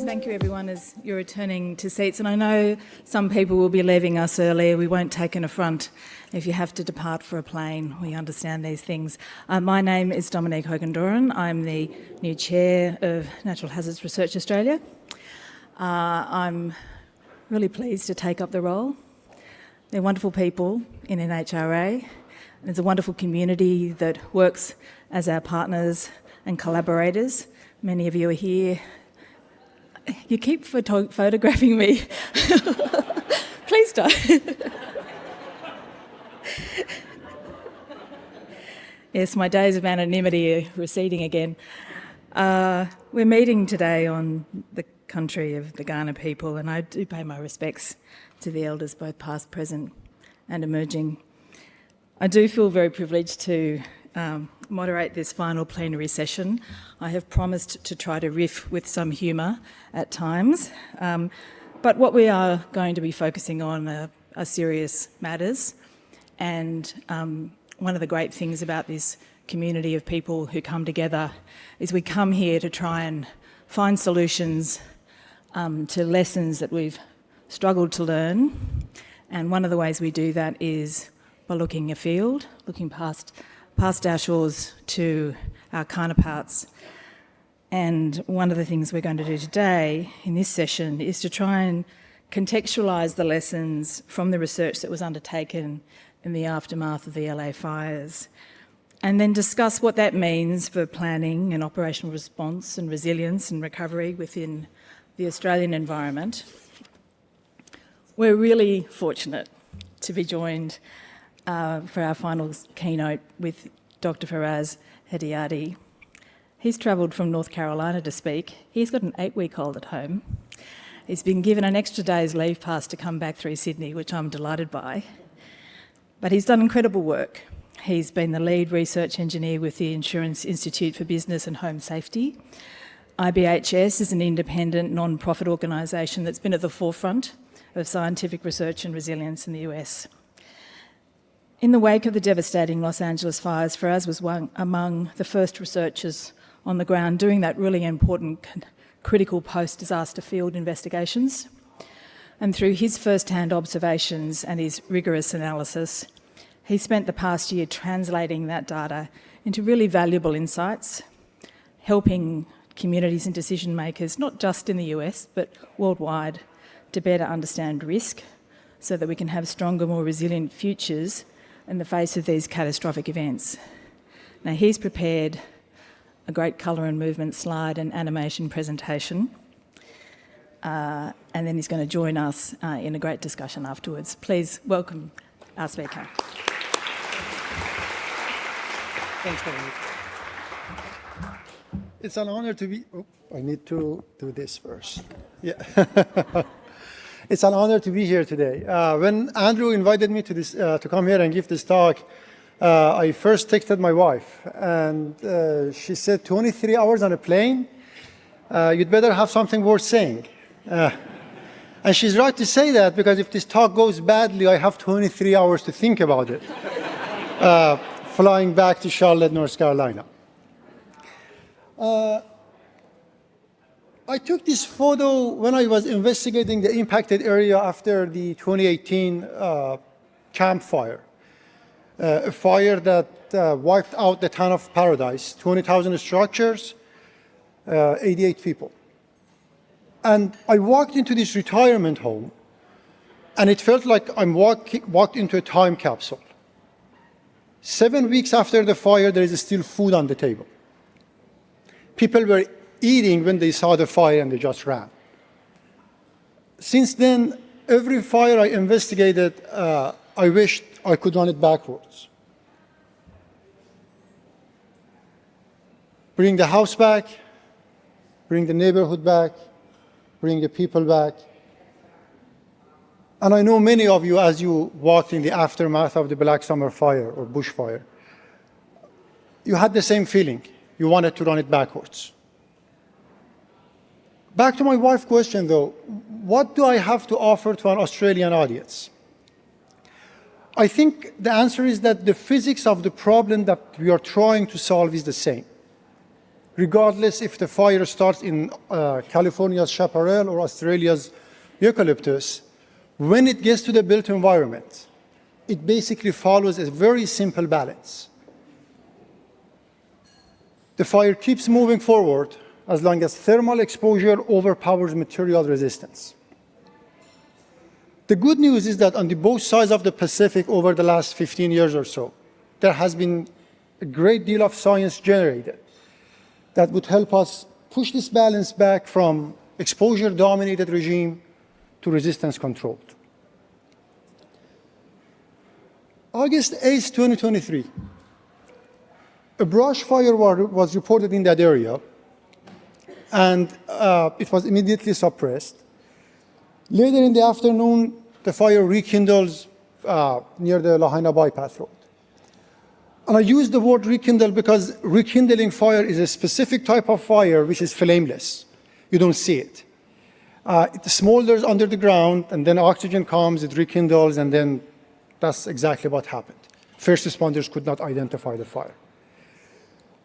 Thank you, everyone, as you're returning to seats. And I know some people will be leaving us earlier. We won't take an affront if you have to depart for a plane. We understand these things. My name is Dominique Hogan-Doran. I'm the new chair of Natural Hazards Research Australia. I'm really pleased to take up the role. They're wonderful people in NHRA. And there's a wonderful community that works as our partners and collaborators. Many of you are here. You keep photographing me. Please don't. Yes, my days of anonymity are receding again. We're meeting today on the country of the Kaurna people, and I do pay my respects to the elders, both past, present and emerging. I do feel very privileged to moderate this final plenary session. I have promised to try to riff with some humour at times, but what we are going to be focusing on are serious matters, and one of the great things about this community of people who come together is we come here to try and find solutions to lessons that we've struggled to learn, and one of the ways we do that is by looking afield, looking past our shores to our counterparts. And one of the things we're going to do today in this session is to try and contextualise the lessons from the research that was undertaken in the aftermath of the LA fires, and then discuss what that means for planning and operational response and resilience and recovery within the Australian environment. We're really fortunate to be joined for our final keynote with Dr Faraz Hedayati. He's travelled from North Carolina to speak. He's got an 8-week-old at home. He's been given an extra day's leave pass to come back through Sydney, which I'm delighted by. But he's done incredible work. He's been the lead research engineer with the Insurance Institute for Business and Home Safety. IBHS is an independent non-profit organisation that's been at the forefront of scientific research and resilience in the US. In the wake of the devastating Los Angeles fires, Faraz was one among the first researchers on the ground doing that really important critical post-disaster field investigations. And through his first-hand observations and his rigorous analysis, he spent the past year translating that data into really valuable insights, helping communities and decision makers, not just in the US, but worldwide, to better understand risk so that we can have stronger, more resilient futures in the face of these catastrophic events. Now, he's prepared a great colour and movement slide and animation presentation, and then he's going to join us in a great discussion afterwards. Please welcome our speaker. Thanks, Dominique. It's an honor to be... Oh, I need to do this first. Yeah. It's an honor to be here today. When Andrew invited me to come here and give this talk, I first texted my wife, and she said, 23 hours on a plane? You'd better have something worth saying. And she's right to say that, because if this talk goes badly, I have 23 hours to think about it, flying back to Charlotte, North Carolina. I took this photo when I was investigating the impacted area after the 2018 Camp Fire, a fire that wiped out the town of Paradise, 20,000 structures, 88 people. And I walked into this retirement home, and it felt like I walked into a time capsule. 7 weeks after the fire, there is still food on the table. People were eating when they saw the fire, and they just ran. Since then, every fire I investigated, I wished I could run it backwards. Bring the house back, bring the neighborhood back, bring the people back. And I know many of you, as you walked in the aftermath of the Black Summer Fire or bushfire, you had the same feeling. You wanted to run it backwards. Back to my wife's question, though, what do I have to offer to an Australian audience? I think the answer is that the physics of the problem that we are trying to solve is the same. regardless if the fire starts in California's chaparral or Australia's eucalyptus, when it gets to the built environment, it basically follows a very simple balance. The fire keeps moving forward as long as thermal exposure overpowers material resistance. The good news is that on both sides of the Pacific over the last 15 years or so, there has been a great deal of science generated that would help us push this balance back from exposure-dominated regime to resistance-controlled. August 8, 2023, a brush fire was reported in that area, and it was immediately suppressed. Later in the afternoon, the fire rekindles near the Lahaina bypass road. And I use the word rekindle because rekindling fire is a specific type of fire which is flameless. You don't see it. It smolders under the ground, and then oxygen comes, it rekindles, and then that's exactly what happened. First responders could not identify the fire.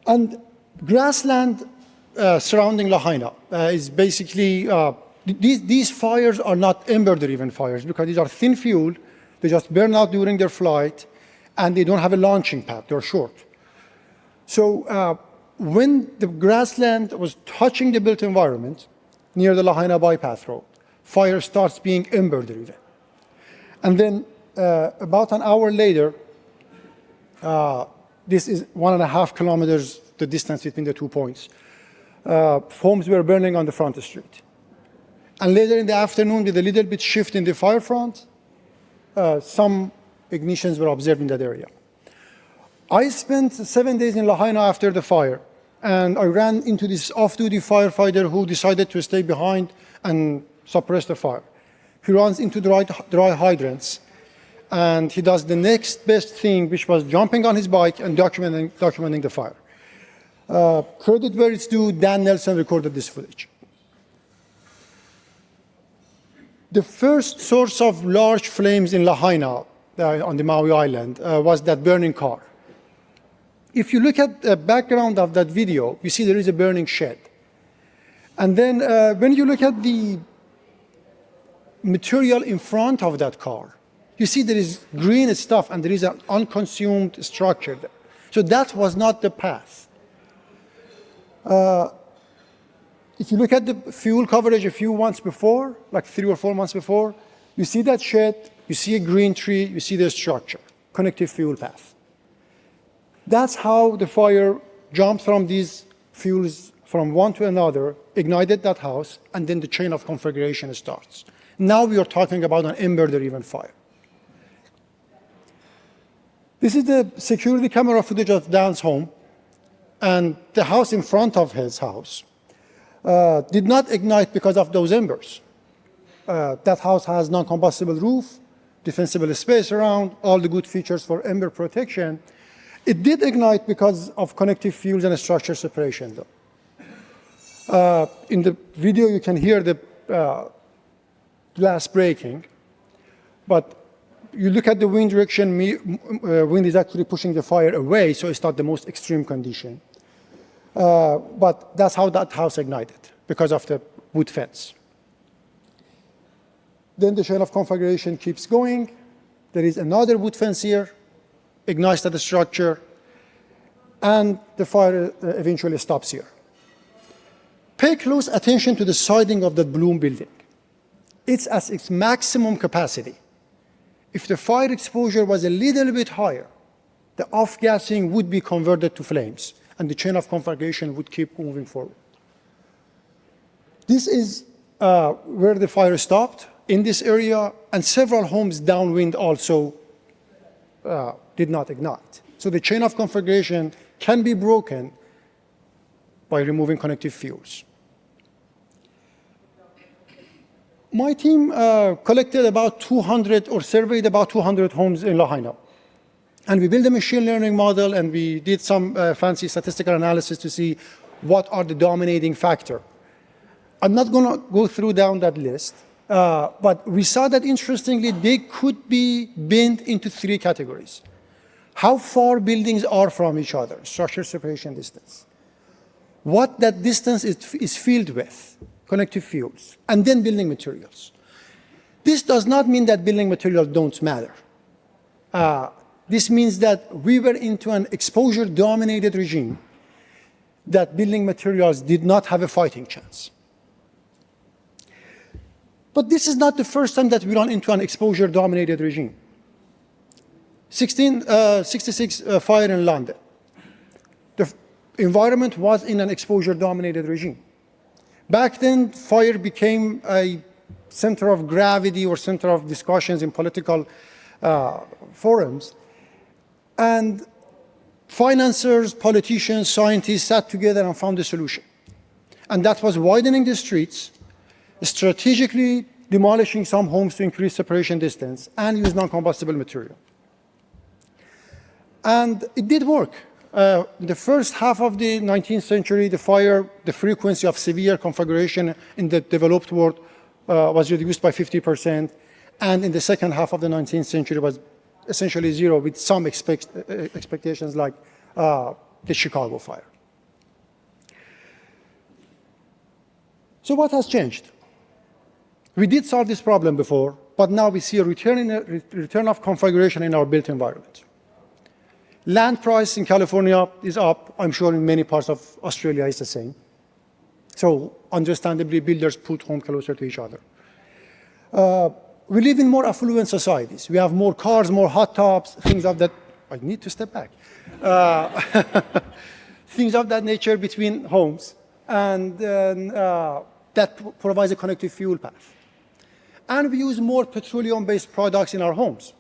And grassland surrounding Lahaina is basically, these fires are not ember-driven fires because these are thin fuel. They just burn out during their flight, and they don't have a launching pad. They're short. So when the grassland was touching the built environment near the Lahaina bypass road, fire starts being ember-driven. And then about an hour later, this is 1.5 kilometers, the distance between the 2 points. Homes were burning on the front street. And later in the afternoon, with a little bit shift in the fire front, some ignitions were observed in that area. I spent 7 days in Lahaina after the fire, and I ran into this off-duty firefighter who decided to stay behind and suppress the fire. He runs into dry hydrants, and he does the next best thing, which was jumping on his bike and documenting the fire. Credit where it's due, Dan Nelson recorded this footage. The first source of large flames in Lahaina, on the Maui Island, was that burning car. If you look at the background of that video, you see there is a burning shed. And then when you look at the material in front of that car, you see there is green stuff and there is an unconsumed structure there. So that was not the path. If you look at the fuel coverage a few months before, like 3 or 4 months before, you see that shed, you see a green tree, you see the structure, connective fuel path. That's how the fire jumped from these fuels from one to another, ignited that house, and then the chain of conflagration starts. Now we are talking about an ember-driven fire. This is the security camera footage of Dan's home, and the house in front of his house did not ignite because of those embers. That house has non-combustible roof, defensible space around, all the good features for ember protection. It did ignite because of connective fuels and structure separation, though. In the video, you can hear the glass breaking, but you look at the wind direction, wind is actually pushing the fire away, so it's not the most extreme condition. But that's how that house ignited, because of the wood fence. Then the chain of conflagration keeps going. There is another wood fence here, ignites at the structure, and the fire eventually stops here. Pay close attention to the siding of that Bloom building. It's at its maximum capacity. If the fire exposure was a little bit higher, the off-gassing would be converted to flames, and the chain of conflagration would keep moving forward. This is where the fire stopped, in this area, and several homes downwind also did not ignite. So the chain of conflagration can be broken by removing connective fuels. My team collected about 200 or surveyed about 200 homes in Lahaina. And we built a machine learning model, and we did some fancy statistical analysis to see what are the dominating factor. I'm not going to go through down that list, but we saw that, interestingly, they could be binned into 3 categories. How far buildings are from each other, structure separation distance. what that distance is filled with, connective fuels, and then building materials. This does not mean that building materials don't matter. This means that we were into an exposure-dominated regime that building materials did not have a fighting chance. But this is not the first time that we run into an exposure-dominated regime. 1666 fire in London. The environment was in an exposure-dominated regime. Back then, fire became a center of gravity or center of discussions in political forums. And financiers, politicians, scientists sat together and found a solution. And that was widening the streets, strategically demolishing some homes to increase separation distance, and use non-combustible material. And it did work. In the first half of the 19th century, the frequency of severe conflagration in the developed world was reduced by 50%, and in the second half of the 19th century was essentially zero, with some expectations like the Chicago fire. So what has changed? We did solve this problem before, but now we see a return of conflagration in our built environment. Land price in California is up. I'm sure in many parts of Australia it's the same. So understandably, builders put homes closer to each other. We live in more affluent societies. We have more cars, more hot tubs, things of that. I need to step back. Things of that nature between homes, and that provides a connective fuel path. And we use more petroleum-based products in our homes.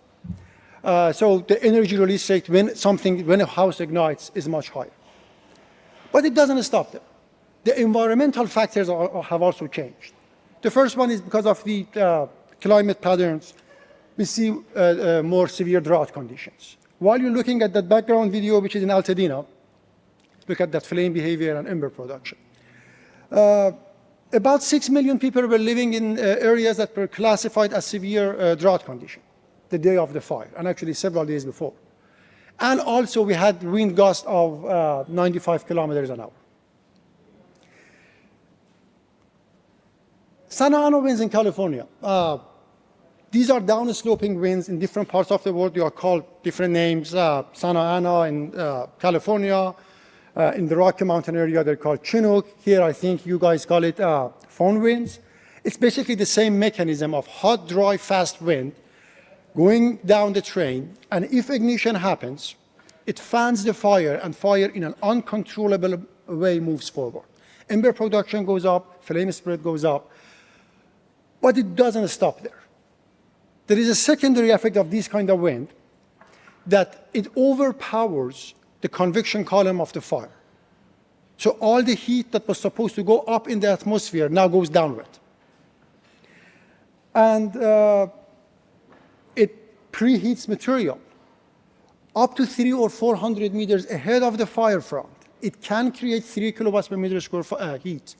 So the energy release rate when a house ignites is much higher. But it doesn't stop there. The environmental factors have also changed. The first one is because of the climate patterns. We see more severe drought conditions. While you're looking at that background video, which is in Altadena, look at that flame behavior and ember production. About 6 million people were living in areas that were classified as severe drought condition the day of the fire, and actually several days before. And also we had wind gusts of 95 kilometers an hour. Santa Ana winds in California. These are down-sloping winds in different parts of the world. They are called different names. Santa Ana in California. In the Rocky Mountain area, they're called Chinook. Here, I think you guys call it phone winds. It's basically the same mechanism of hot, dry, fast wind going down the train, and if ignition happens, it fans the fire, and fire in an uncontrollable way moves forward. Ember production goes up, flame spread goes up, but it doesn't stop there. There is a secondary effect of this kind of wind, that it overpowers the convection column of the fire. So all the heat that was supposed to go up in the atmosphere now goes downward. And it preheats material up to 300 or 400 meters ahead of the fire front. It can create 3 kilowatts per meter square heat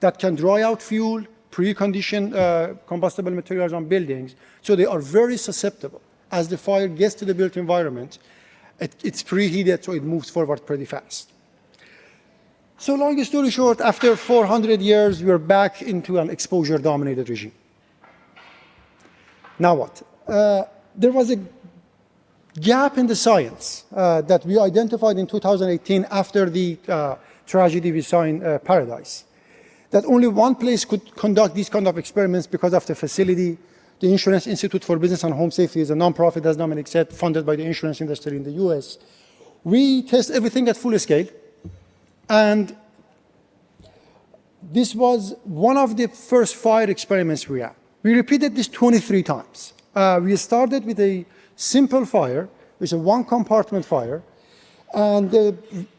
that can dry out fuel, precondition combustible materials on buildings. So they are very susceptible. As the fire gets to the built environment, it's preheated, so it moves forward pretty fast. So long story short, after 400 years, we're back into an exposure-dominated regime. Now what? There was a gap in the science that we identified in 2018 after the tragedy we saw in Paradise, that only one place could conduct these kind of experiments because of the facility. The Insurance Institute for Business and Home Safety is a nonprofit, as Dominique said, funded by the insurance industry in the US. We test everything at full scale, and this was one of the first fire experiments we had. We repeated this 23 times. We started with a simple fire, which is a one-compartment fire, and the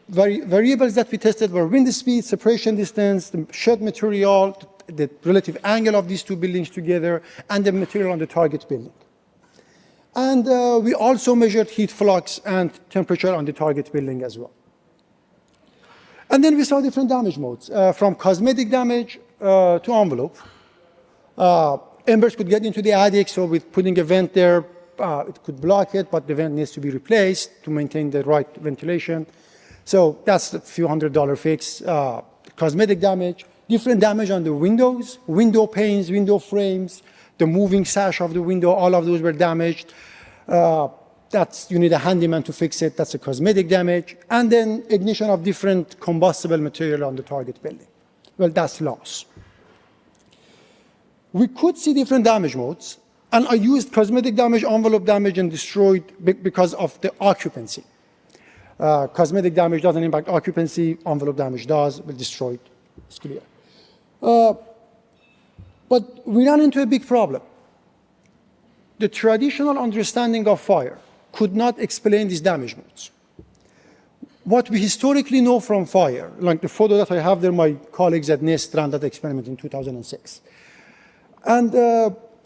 variables that we tested were wind speed, separation distance, the shed material, the relative angle of these two buildings together, and the material on the target building. And we also measured heat flux and temperature on the target building as well. And then we saw different damage modes, from cosmetic damage to envelope. Embers could get into the attic, so with putting a vent there, it could block it, but the vent needs to be replaced to maintain the right ventilation. So that's a few $100 fix. Cosmetic damage, different damage on the windows, window panes, window frames, the moving sash of the window, all of those were damaged. You need a handyman to fix it. That's a cosmetic damage. And then ignition of different combustible material on the target building. Well, that's loss. We could see different damage modes. And I used cosmetic damage, envelope damage, and destroyed because of the occupancy. Cosmetic damage doesn't impact occupancy. Envelope damage does, but destroyed. It's clear. But we ran into a big problem. The traditional understanding of fire could not explain these damage modes. What we historically know from fire, like the photo that I have there, my colleagues at NIST ran that experiment in 2006. And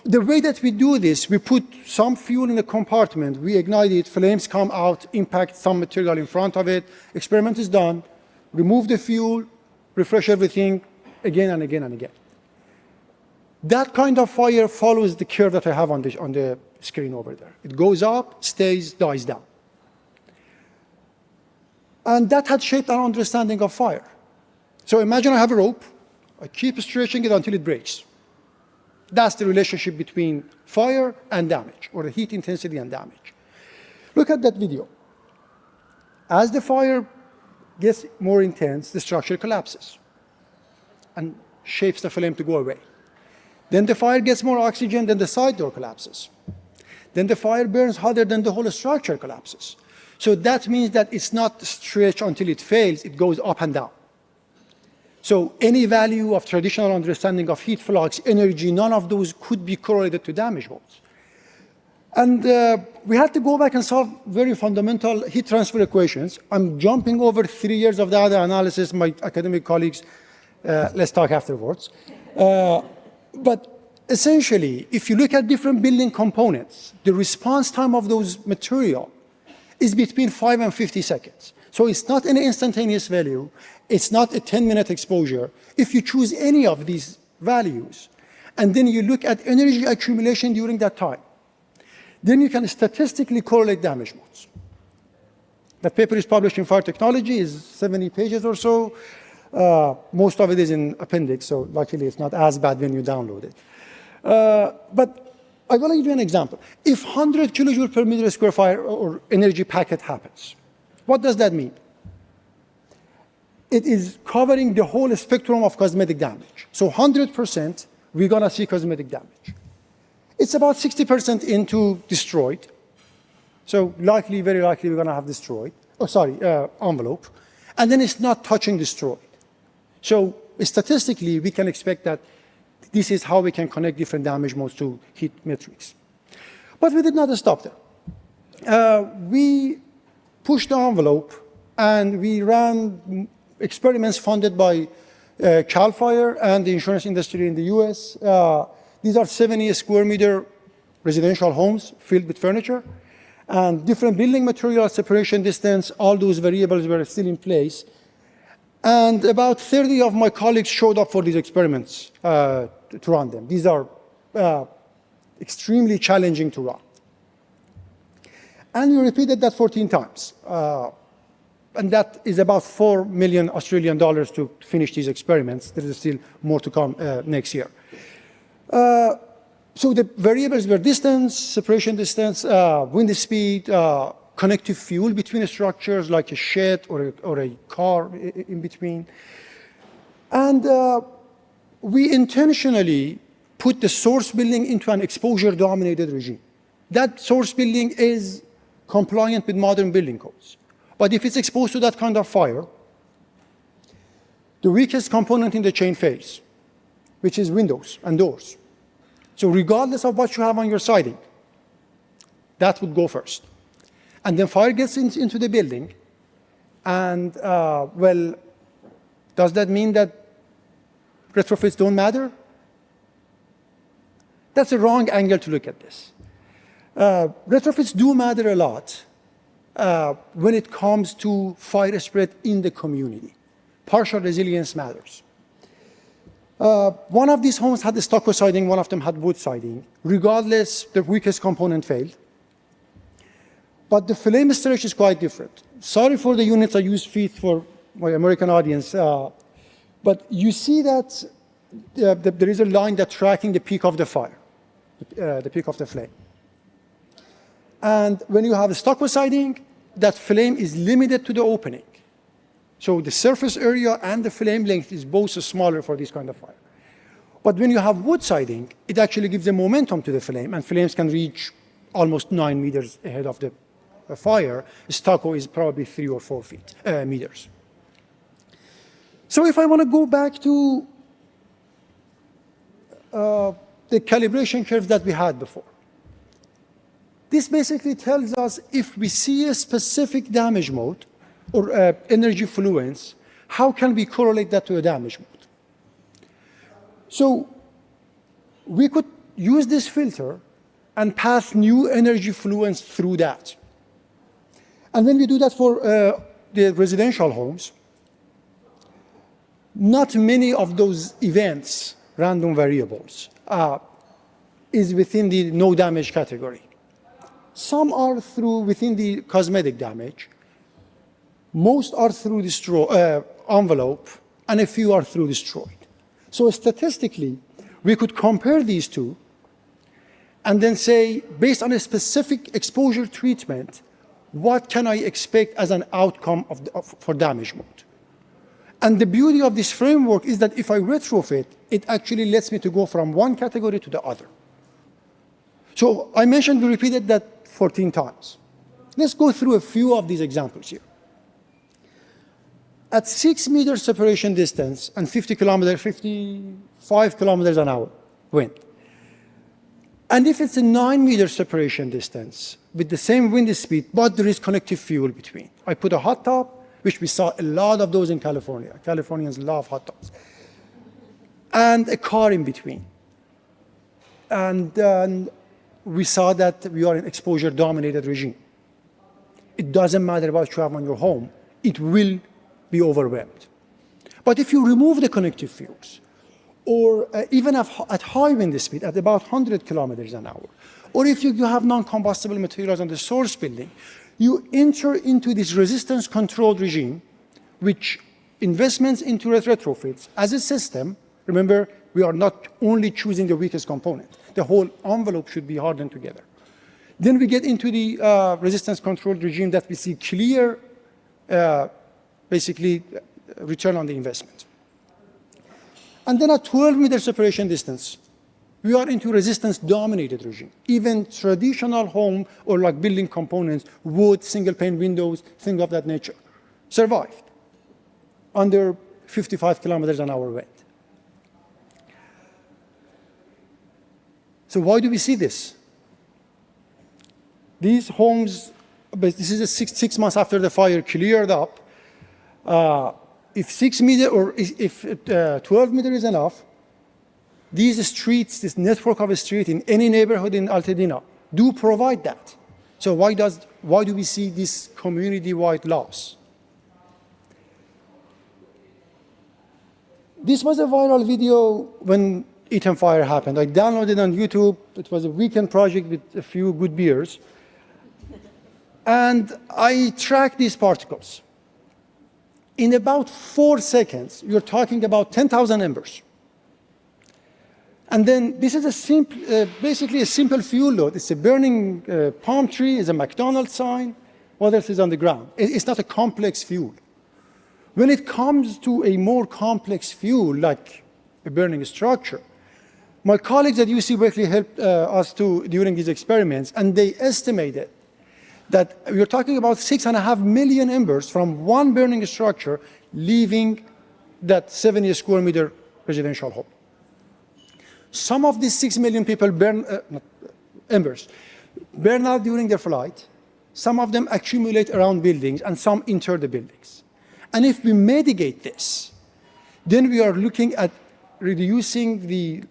the way that we do this, we put some fuel in a compartment, we ignite it, flames come out, impact some material in front of it, experiment is done, remove the fuel, refresh everything again and again and again. That kind of fire follows the curve that I have on the screen over there. It goes up, stays, dies down. And that had shaped our understanding of fire. So imagine I have a rope, I keep stretching it until it breaks. That's the relationship between fire and damage, or the heat intensity and damage. Look at that video. As the fire gets more intense, the structure collapses and shapes the flame to go away. Then the fire gets more oxygen, then the side door collapses. Then the fire burns hotter, then the whole structure collapses. So that means that it's not stretched until it fails, it goes up and down. So any value of traditional understanding of heat flux, energy, none of those could be correlated to damage modes. And we had to go back and solve very fundamental heat transfer equations. I'm jumping over 3 years of data analysis. My academic colleagues, let's talk afterwards. But essentially, if you look at different building components, the response time of those material is between 5 and 50 seconds. So it's not an instantaneous value. It's not a 10-minute exposure. If you choose any of these values, and then you look at energy accumulation during that time, then you can statistically correlate damage modes. That paper is published in Fire Technology, is 70 pages or so. Most of it is in appendix, so luckily it's not as bad when you download it. But I want to give you an example. If 100 kilojoule per meter square fire or energy packet happens, what does that mean? It is covering the whole spectrum of cosmetic damage. So 100%, we're going to see cosmetic damage. It's about 60% into destroyed. So likely, very likely, we're going to have destroyed. Envelope. And then it's not touching destroyed. So statistically, we can expect that this is how we can connect different damage modes to heat metrics. But we did not stop there. We pushed the envelope, and we ran experiments funded by CAL FIRE and the insurance industry in the US. These are 70 square meter residential homes filled with furniture, and different building materials, separation distance, all those variables were still in place. And about 30 of my colleagues showed up for these experiments to run them. These are extremely challenging to run. And we repeated that 14 times. And that is about 4 million Australian dollars to finish these experiments. There is still more to come next year. So the variables were distance, separation distance, wind speed, connective fuel between structures like a shed or a car in between. And we intentionally put the source building into an exposure-dominated regime. That source building is compliant with modern building codes. But if it's exposed to that kind of fire, the weakest component in the chain fails, which is windows and doors. So regardless of what you have on your siding, that would go first. And then fire gets into the building, and well, does that mean that retrofits don't matter? That's a wrong angle to look at this. Retrofits do matter a lot when it comes to fire spread in the community. Partial resilience matters. One of these homes had the stucco siding, one of them had wood siding. Regardless, the weakest component failed. But the flame storage is quite different. sorry for the units I use feet for my American audience, but you see that there is a line that's tracking the peak of the fire, the peak of the flame. And when you have a stucco siding, that flame is limited to the opening. So the surface area and the flame length is both smaller for this kind of fire. But when you have wood siding, it actually gives a momentum to the flame, and flames can reach almost 9 meters ahead of the fire. Stucco is probably 3 or 4 meters. So if I want to go back to the calibration curve that we had before, this basically tells us if we see a specific damage mode or energy fluence, how can we correlate that to a damage mode? So we could use this filter and pass new energy fluence through that. And when we do that for the residential homes, not many of those events, random variables, is within the no damage category. Some are within the cosmetic damage. Most are through envelope, and a few are through destroyed. So statistically, we could compare these two and then say, based on a specific exposure treatment, what can I expect as an outcome for damage mode? And the beauty of this framework is that if I retrofit, it actually lets me to go from one category to the other. So I mentioned we repeated that 14 times. Let's go through a few of these examples here. At 6 meter separation distance and 55 kilometers an hour wind. And if it's a 9 meter separation distance with the same wind speed, but there is connective fuel between. I put a hot top, which we saw a lot of those in California. Californians love hot tops. And a car in between. And we saw that we are in exposure-dominated regime. It doesn't matter what you have on your home. It will be overwhelmed. But if you remove the connective fuels, or even at high wind speed, at about 100 kilometers an hour, or if you have non-combustible materials on the source building, you enter into this resistance-controlled regime, which investments into retrofits as a system, remember, we are not only choosing the weakest component. The whole envelope should be hardened together. Then we get into the resistance-controlled regime that we see clear, basically, return on the investment. And then at 12 meter separation distance, we are into resistance-dominated regime. Even traditional home or like building components, wood, single-pane windows, things of that nature, survived under 55 kilometers an hour wind. So why do we see this? These homes, but this is 6 months after the fire cleared up. If 6 meter or if 12 meter is enough, these streets, this network of a street in any neighborhood in Altadena do provide that. So why do we see this community-wide loss? This was a viral video when Eaton fire happened. I downloaded it on YouTube. It was a weekend project with a few good beers. And I tracked these particles. In about 4 seconds, you're talking about 10,000 embers. And then this is basically a simple fuel load. It's a burning palm tree, it's a McDonald's sign. What else is on the ground? It's not a complex fuel. When it comes to a more complex fuel, like a burning structure, my colleagues at UC Berkeley helped us during these experiments, and they estimated that we're talking about 6.5 million embers from one burning structure leaving that 70 square meter residential home. Some of these 6 million people embers burn out during their flight. Some of them accumulate around buildings, and some enter the buildings. And if we mitigate this, then we are looking at reducing the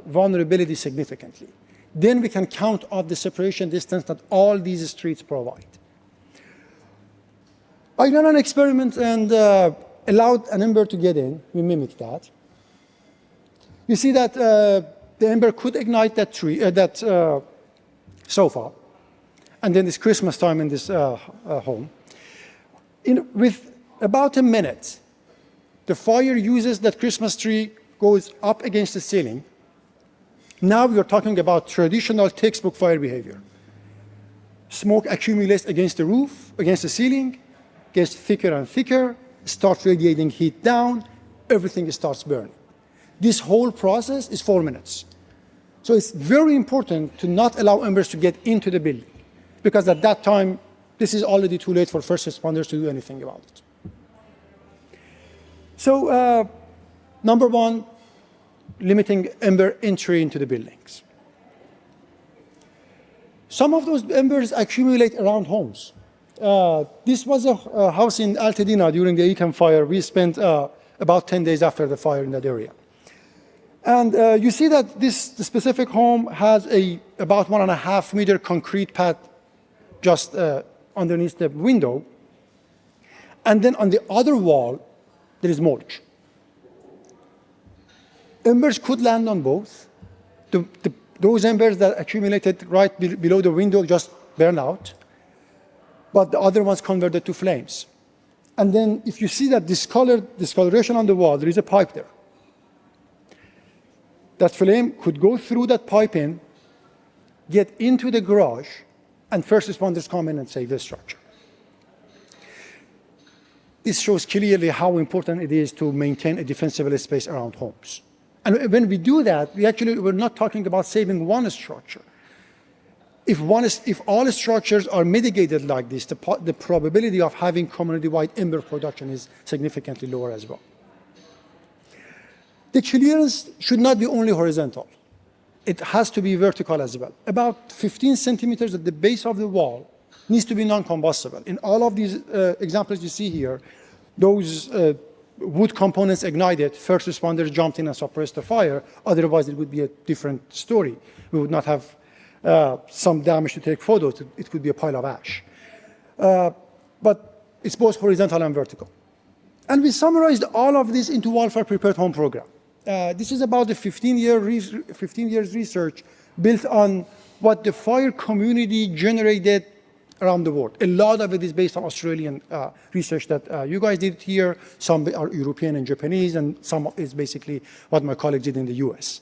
vulnerability significantly. Then we can count off the separation distance that all these streets provide. I ran an experiment and allowed an ember to get in. We mimicked that. You see that the ember could ignite that sofa, and then it's Christmas time in this home. With about a minute, the fire uses that Christmas tree, goes up against the ceiling. Now we are talking about traditional textbook fire behavior. Smoke accumulates against the roof, against the ceiling, gets thicker and thicker, starts radiating heat down, everything starts burning. This whole process is 4 minutes. So it's very important to not allow embers to get into the building, because at that time, this is already too late for first responders to do anything about it. So, number one, limiting ember entry into the buildings. Some of those embers accumulate around homes. This was a house in Altadena during the Eton fire. We spent about 10 days after the fire in that area. And you see that the specific home has about 1.5 meter concrete pad just underneath the window. And then on the other wall, there is mulch. Embers could land on both. Those embers that accumulated right below the window just burned out, but the other ones converted to flames. And then if you see that discoloration on the wall, there is a pipe there. That flame could go through that pipe in, get into the garage, and first responders come in and save the structure. This shows clearly how important it is to maintain a defensible space around homes. And when we do that, we're not talking about saving one structure. If all structures are mitigated like this, the probability of having community-wide ember production is significantly lower as well. The clearance should not be only horizontal. It has to be vertical as well. About 15 centimeters at the base of the wall needs to be non-combustible. In all of these examples you see here, those wood components ignited, first responders jumped in and suppressed the fire. Otherwise, it would be a different story. We would not have some damage to take photos. It could be a pile of ash. But it's both horizontal and vertical. And we summarized all of this into Wildfire Prepared Home program. This is about the 15 years research built on what the fire community generated around the world. A lot of it is based on Australian research that you guys did here. Some are European and Japanese, and some is basically what my colleagues did in the US.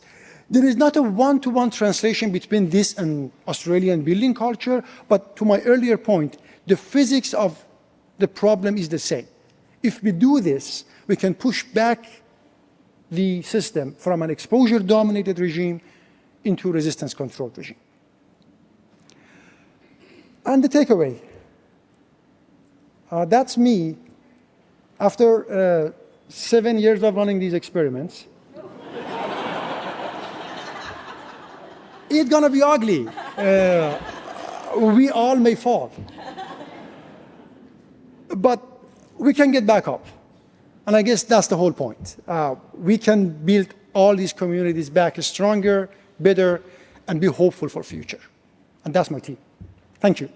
There is not a one-to-one translation between this and Australian building culture, but to my earlier point, the physics of the problem is the same. If we do this, we can push back the system from an exposure-dominated regime into a resistance-controlled regime. And the takeaway, that's me after 7 years of running these experiments. It's gonna be ugly. We all may fall. But we can get back up. And I guess that's the whole point. We can build all these communities back stronger, better, and be hopeful for the future. And that's my team. Thank you.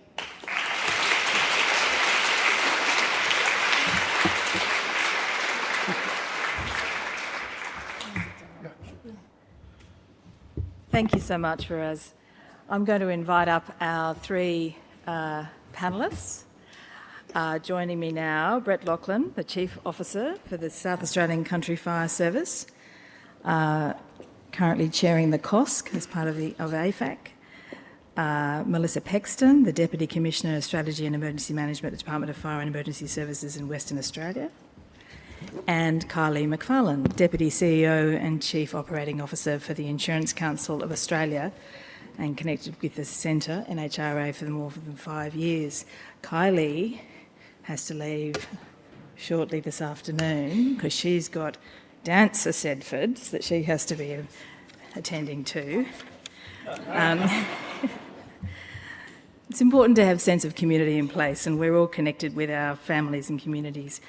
Thank you so much, Faraz. I'm going to invite up our three panellists. Joining me now, Brett Loughlin, the Chief Officer for the South Australian Country Fire Service, currently chairing the COSC as part of AFAC. Melissa Pexton, the Deputy Commissioner of Strategy and Emergency Management at the Department of Fire and Emergency Services in Western Australia. And Kylie Macfarlane, Deputy CEO and Chief Operating Officer for the Insurance Council of Australia and connected with the Centre, NHRA, for more than 5 years. Kylie has to leave shortly this afternoon because she's got dance Sedfords that she has to be attending to. It's important to have a sense of community in place, and we're all connected with our families and communities.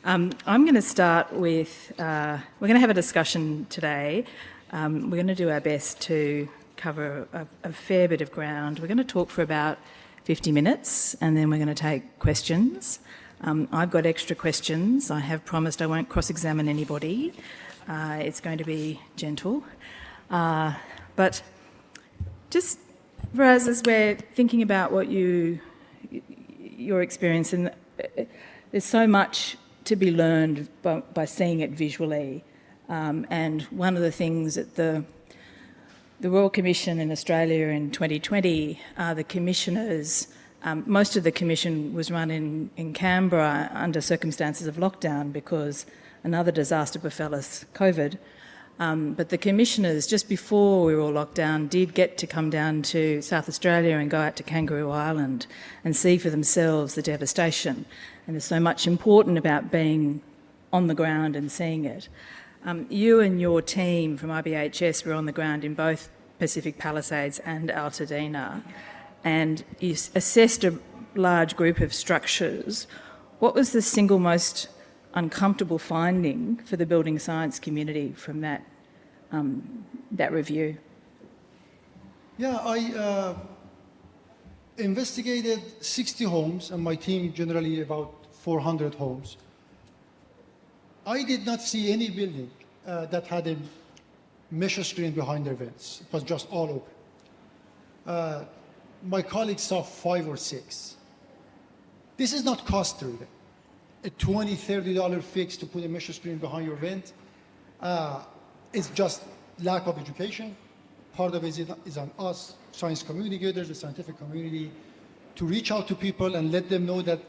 I'm going to start with, we're going to have a discussion today. We're going to do our best to cover a fair bit of ground. We're going to talk for about 50 minutes and then we're going to take questions. I've got extra questions. I have promised I won't cross-examine anybody. It's going to be gentle. But just, Faraz, as we're thinking about what your experience, and there's so much to be learned by seeing it visually. And one of the things that the Royal Commission in Australia in 2020, the commissioners, most of the commission was run in Canberra under circumstances of lockdown because another disaster befell us, COVID. But the commissioners, just before we were all locked down, did get to come down to South Australia and go out to Kangaroo Island and see for themselves the devastation. And there's so much important about being on the ground and seeing it. You and your team from IBHS were on the ground in both Pacific Palisades and Altadena, and you assessed a large group of structures. What was the single most uncomfortable finding for the building science community from that review? Yeah, I investigated 60 homes, and my team generally about 400 homes. I did not see any building that had a mesh screen behind their vents. It was just all open. My colleagues saw 5 or 6. This is not cost driven. A $20, $30 fix to put a mesh screen behind your vent is just lack of education. Part of it is on us, science communicators, the scientific community, to reach out to people and let them know that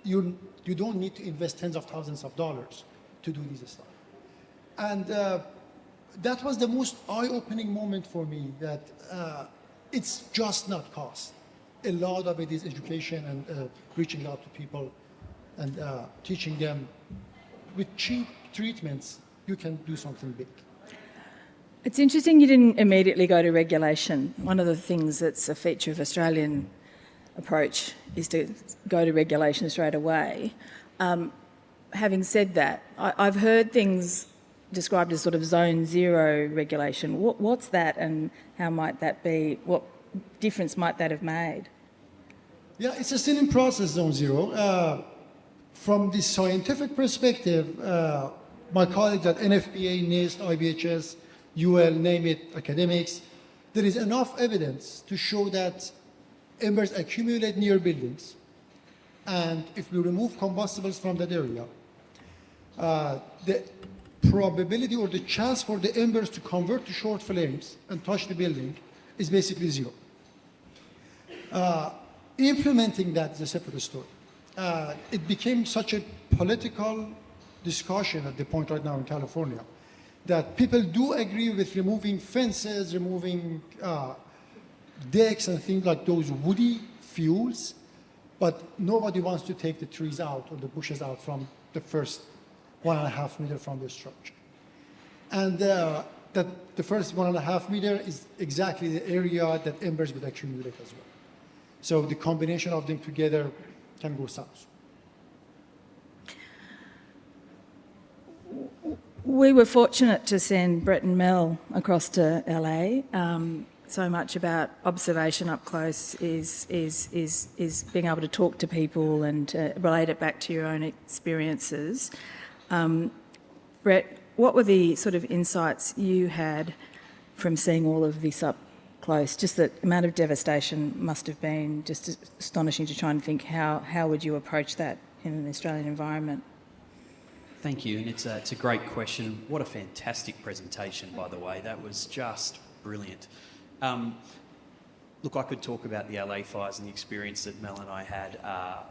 you don't need to invest tens of thousands of dollars to do this stuff. And that was the most eye-opening moment for me, that it's just not cost. A lot of it is education and reaching out to people and teaching them with cheap treatments, you can do something big. It's interesting you didn't immediately go to regulation. One of the things that's a feature of Australian approach is to go to regulation straight away. Having said that, I've heard things described as sort of zone zero regulation. What's that, and how might that be? What difference might that have made? Yeah, it's still in process, zone zero. From the scientific perspective, my colleagues at NFPA, NIST, IBHS, UL, name it, academics, there is enough evidence to show that embers accumulate near buildings, and if we remove combustibles from that area, the probability or the chance for the embers to convert to short flames and touch the building is basically zero. Implementing that is a separate story. It became such a political discussion at the point right now in California that people do agree with removing fences, removing decks and things like those woody fuels, but nobody wants to take the trees out or the bushes out from the first 1.5 meter from the structure. And that the first 1.5 meter is exactly the area that embers would accumulate as well. So the combination of them together can go south. We were fortunate to send Brett and Mel across to LA. So much about observation up close is being able to talk to people and relate it back to your own experiences. Brett, what were the sort of insights you had from seeing all of this up close? Just the amount of devastation must have been just astonishing to try and think how would you approach that in an Australian environment? Thank you, and it's a great question. What a fantastic presentation, by the way. That was just brilliant. Look, I could talk about the LA fires and the experience that Mel and I had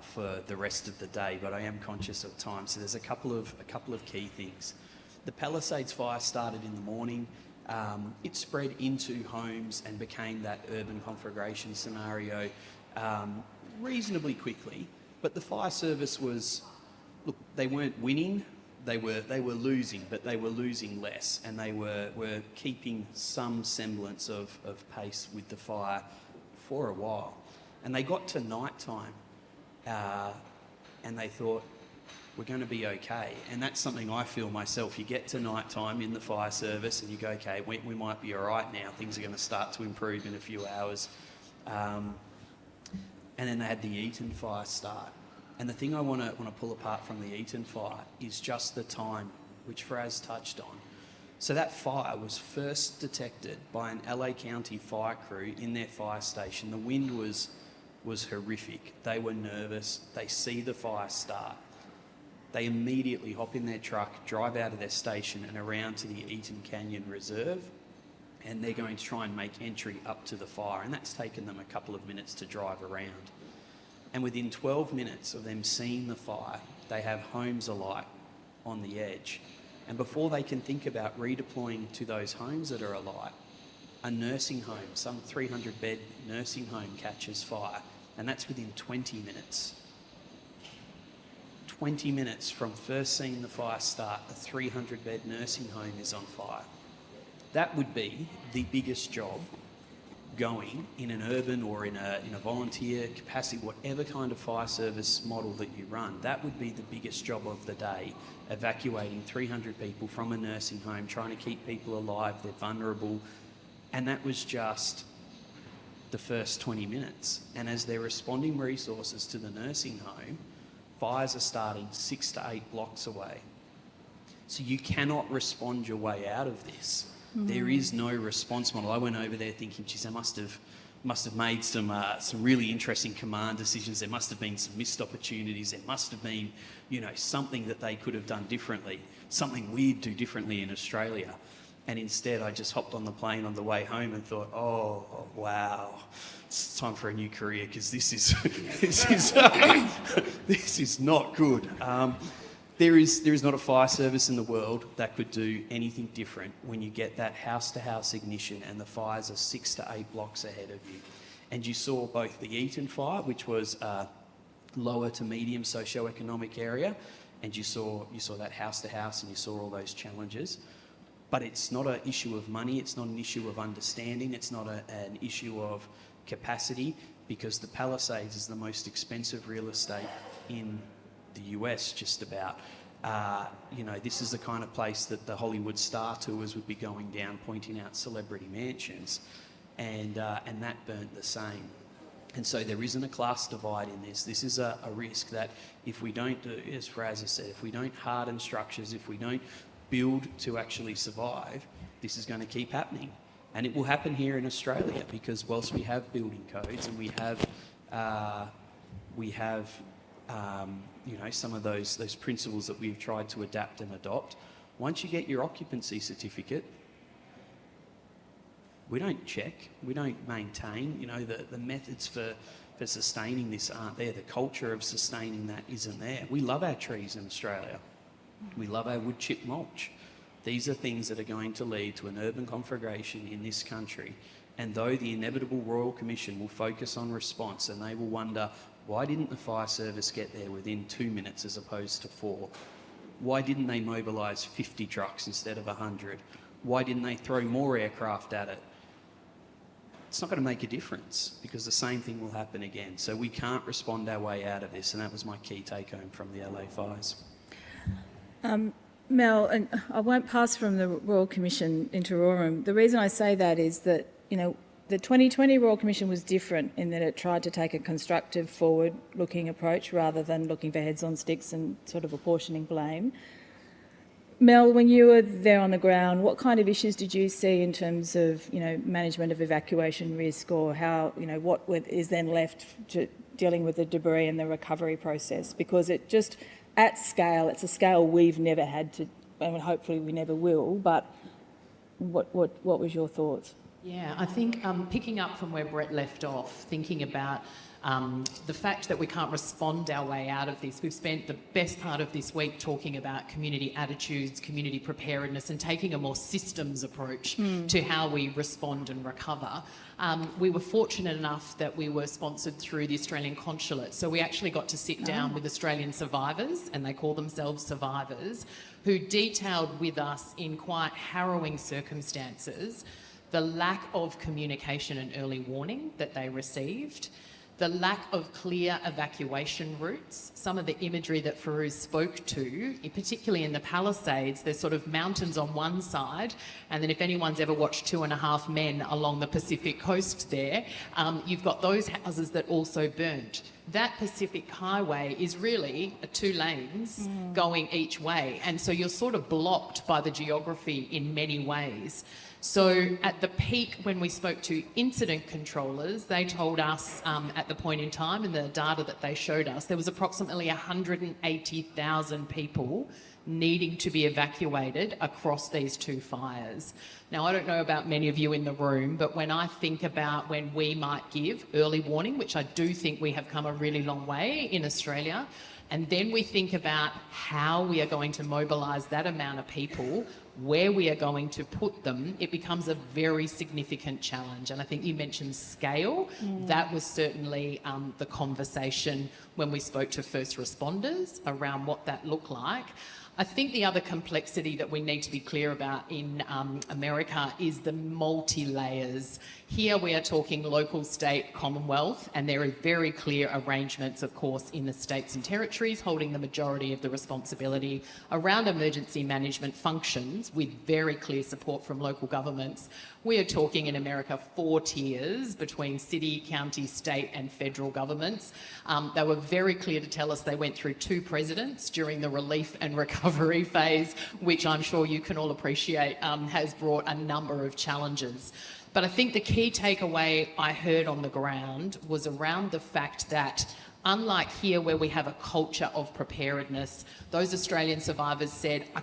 for the rest of the day, but I am conscious of time. So there's a couple of key things. The Palisades fire started in the morning. It spread into homes and became that urban conflagration scenario reasonably quickly. But the fire service was, look, they weren't winning. They were losing, but they were losing less, and they were keeping some semblance of pace with the fire for a while. And they got to night time, and they thought, we're going to be okay. And that's something I feel myself. You get to night time in the fire service and you go, okay, we might be all right now. Things are going to start to improve in a few hours. And then they had the Eaton fire start. And the thing I want to pull apart from the Eaton fire is just the time, which Faraz touched on. So that fire was first detected by an LA County fire crew in their fire station. The wind was horrific. They were nervous. They see the fire start. They immediately hop in their truck, drive out of their station and around to the Eaton Canyon Reserve, and they're going to try and make entry up to the fire. And that's taken them a couple of minutes to drive around. And within 12 minutes of them seeing the fire, they have homes alight on the edge. And before they can think about redeploying to those homes that are alight, a nursing home, some 300-bed nursing home catches fire, and that's within 20 minutes. 20 minutes from first seeing the fire start, a 300-bed nursing home is on fire. That would be the biggest job going in an urban or in a volunteer capacity, whatever kind of fire service model that you run. That would be the biggest job of the day, evacuating 300 people from a nursing home, trying to keep people alive, they're vulnerable. And that was just the first 20 minutes. And as they're responding resources to the nursing home, fires are starting 6 to 8 blocks away. So you cannot respond your way out of this. There is no response model. I went over there thinking, geez, they must have made some really interesting command decisions. There must have been some missed opportunities. There must have been, something that they could have done differently, something we'd do differently in Australia. And instead, I just hopped on the plane on the way home and thought, oh wow, it's time for a new career because this is this is not good. There is not a fire service in the world that could do anything different when you get that house-to-house ignition and the fires are 6 to 8 blocks ahead of you. And you saw both the Eaton fire, which was a lower to medium socioeconomic area, and you saw that house-to-house and you saw all those challenges. But it's not an issue of money, it's not an issue of understanding, it's not an issue of capacity, because the Palisades is the most expensive real estate in the US, just about. This is the kind of place that the Hollywood star tours would be going down, pointing out celebrity mansions, and that burnt the same. And so there isn't a class divide in this. This is a risk that if we don't do, as Faraz has said, if we don't harden structures, if we don't build to actually survive, this is going to keep happening. And it will happen here in Australia, because whilst we have building codes and we have some of those principles that we've tried to adapt and adopt, once you get your occupancy certificate, we don't check, we don't maintain, the methods for sustaining this aren't there. The culture of sustaining that isn't there. We love our trees in Australia. We love our wood chip mulch. These are things that are going to lead to an urban conflagration in this country. And though the inevitable Royal Commission will focus on response and they will wonder, why didn't the fire service get there within 2 minutes as opposed to 4? Why didn't they mobilise 50 trucks instead of 100? Why didn't they throw more aircraft at it? It's not going to make a difference, because the same thing will happen again. So we can't respond our way out of this, and that was my key take-home from the LA fires. Mel, and I won't pass from the Royal Commission into Roram. The reason I say that is that, the 2020 Royal Commission was different in that it tried to take a constructive, forward-looking approach rather than looking for heads on sticks and sort of apportioning blame. Mel, when you were there on the ground, what kind of issues did you see in terms of, management of evacuation risk, or how, what is then left to dealing with the debris and the recovery process? Because it just, at scale, it's a scale we've never had to, and hopefully we never will, but what was your thoughts? Yeah, I think picking up from where Brett left off, thinking about the fact that we can't respond our way out of this. We've spent the best part of this week talking about community attitudes, community preparedness, and taking a more systems approach to how we respond and recover. We were fortunate enough that we were sponsored through the Australian Consulate, so we actually got to sit down with Australian survivors, and they call themselves survivors, who detailed with us in quite harrowing circumstances the lack of communication and early warning that they received, the lack of clear evacuation routes. Some of the imagery that Faraz spoke to, particularly in the Palisades, there's sort of mountains on one side, and then if anyone's ever watched 2.5 Men along the Pacific coast there, you've got those houses that also burnt. That Pacific Highway is really 2 lanes going each way, and so you're sort of blocked by the geography in many ways. So at the peak, when we spoke to incident controllers, they told us at the point in time, in the data that they showed us, there was approximately 180,000 people needing to be evacuated across these two fires. Now, I don't know about many of you in the room, but when I think about when we might give early warning, which I do think we have come a really long way in Australia, and then we think about how we are going to mobilise that amount of people, where we are going to put them, it becomes a very significant challenge. And I think you mentioned scale. That was certainly the conversation when we spoke to first responders around what that looked like. I think the other complexity that we need to be clear about in America is the multi-layers. Here we are talking local, state, Commonwealth, and there are very clear arrangements, of course, in the states and territories holding the majority of the responsibility around emergency management functions with very clear support from local governments. We are talking in America 4 tiers between city, county, state and federal governments. They were very clear to tell us they went through 2 presidents during the relief and recovery phase, which I'm sure you can all appreciate has brought a number of challenges. But I think the key takeaway I heard on the ground was around the fact that unlike here where we have a culture of preparedness, those Australian survivors said, I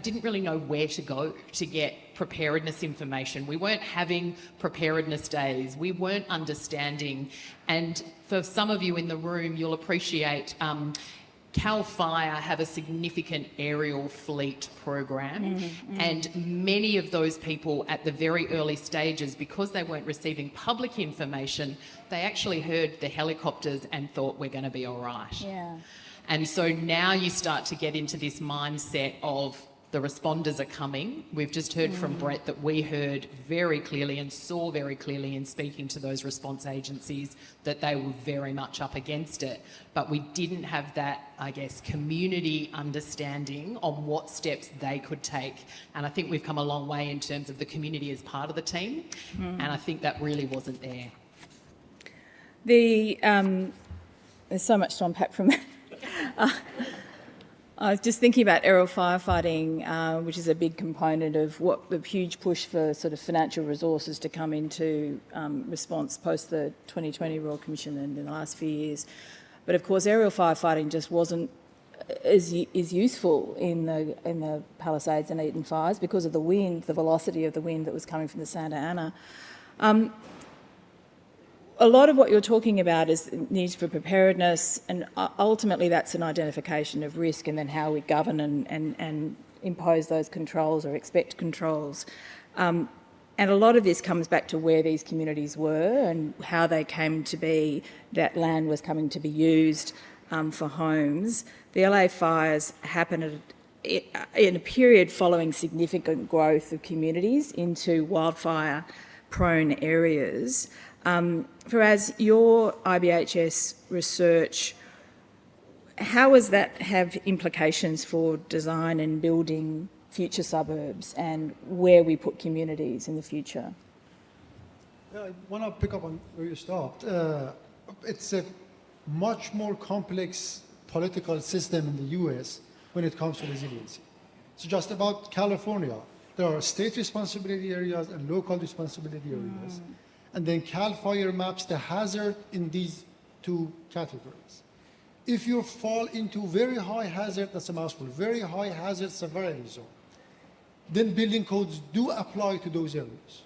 didn't really know where to go to get preparedness information. We weren't having preparedness days. We weren't understanding. And for some of you in the room, you'll appreciate Cal Fire have a significant aerial fleet program, and many of those people at the very early stages, because they weren't receiving public information, they actually heard the helicopters and thought, we're going to be all right. Yeah. And so now you start to get into this mindset of the responders are coming. We've just heard from Brett that we heard very clearly and saw very clearly in speaking to those response agencies that they were very much up against it. But we didn't have that, I guess, community understanding on what steps they could take. And I think we've come a long way in terms of the community as part of the team. And I think that really wasn't there. There's so much to unpack from that. I was just thinking about aerial firefighting, which is a big component of what the huge push for sort of financial resources to come into response post the 2020 Royal Commission and in the last few years. But of course, aerial firefighting just wasn't as useful in the Palisades and Eaton fires because of the wind, the velocity of the wind that was coming from the Santa Ana. A lot of what you're talking about is needs for preparedness, and ultimately that's an identification of risk and then how we govern and impose those controls or expect controls. And a lot of this comes back to where these communities were and how they came to be, that land was coming to be used for homes. The LA fires happened in a period following significant growth of communities into wildfire-prone areas. Faraz, your IBHS research, how does that have implications for design and building future suburbs and where we put communities in the future? I want to pick up on where you stopped. It's a much more complex political system in the US when it comes to resiliency. So just about California, there are state responsibility areas and local responsibility areas. And then CAL FIRE maps the hazard in these 2 categories. If you fall into very high hazard, that's a mouthful, very high hazard severity zone, then building codes do apply to those areas.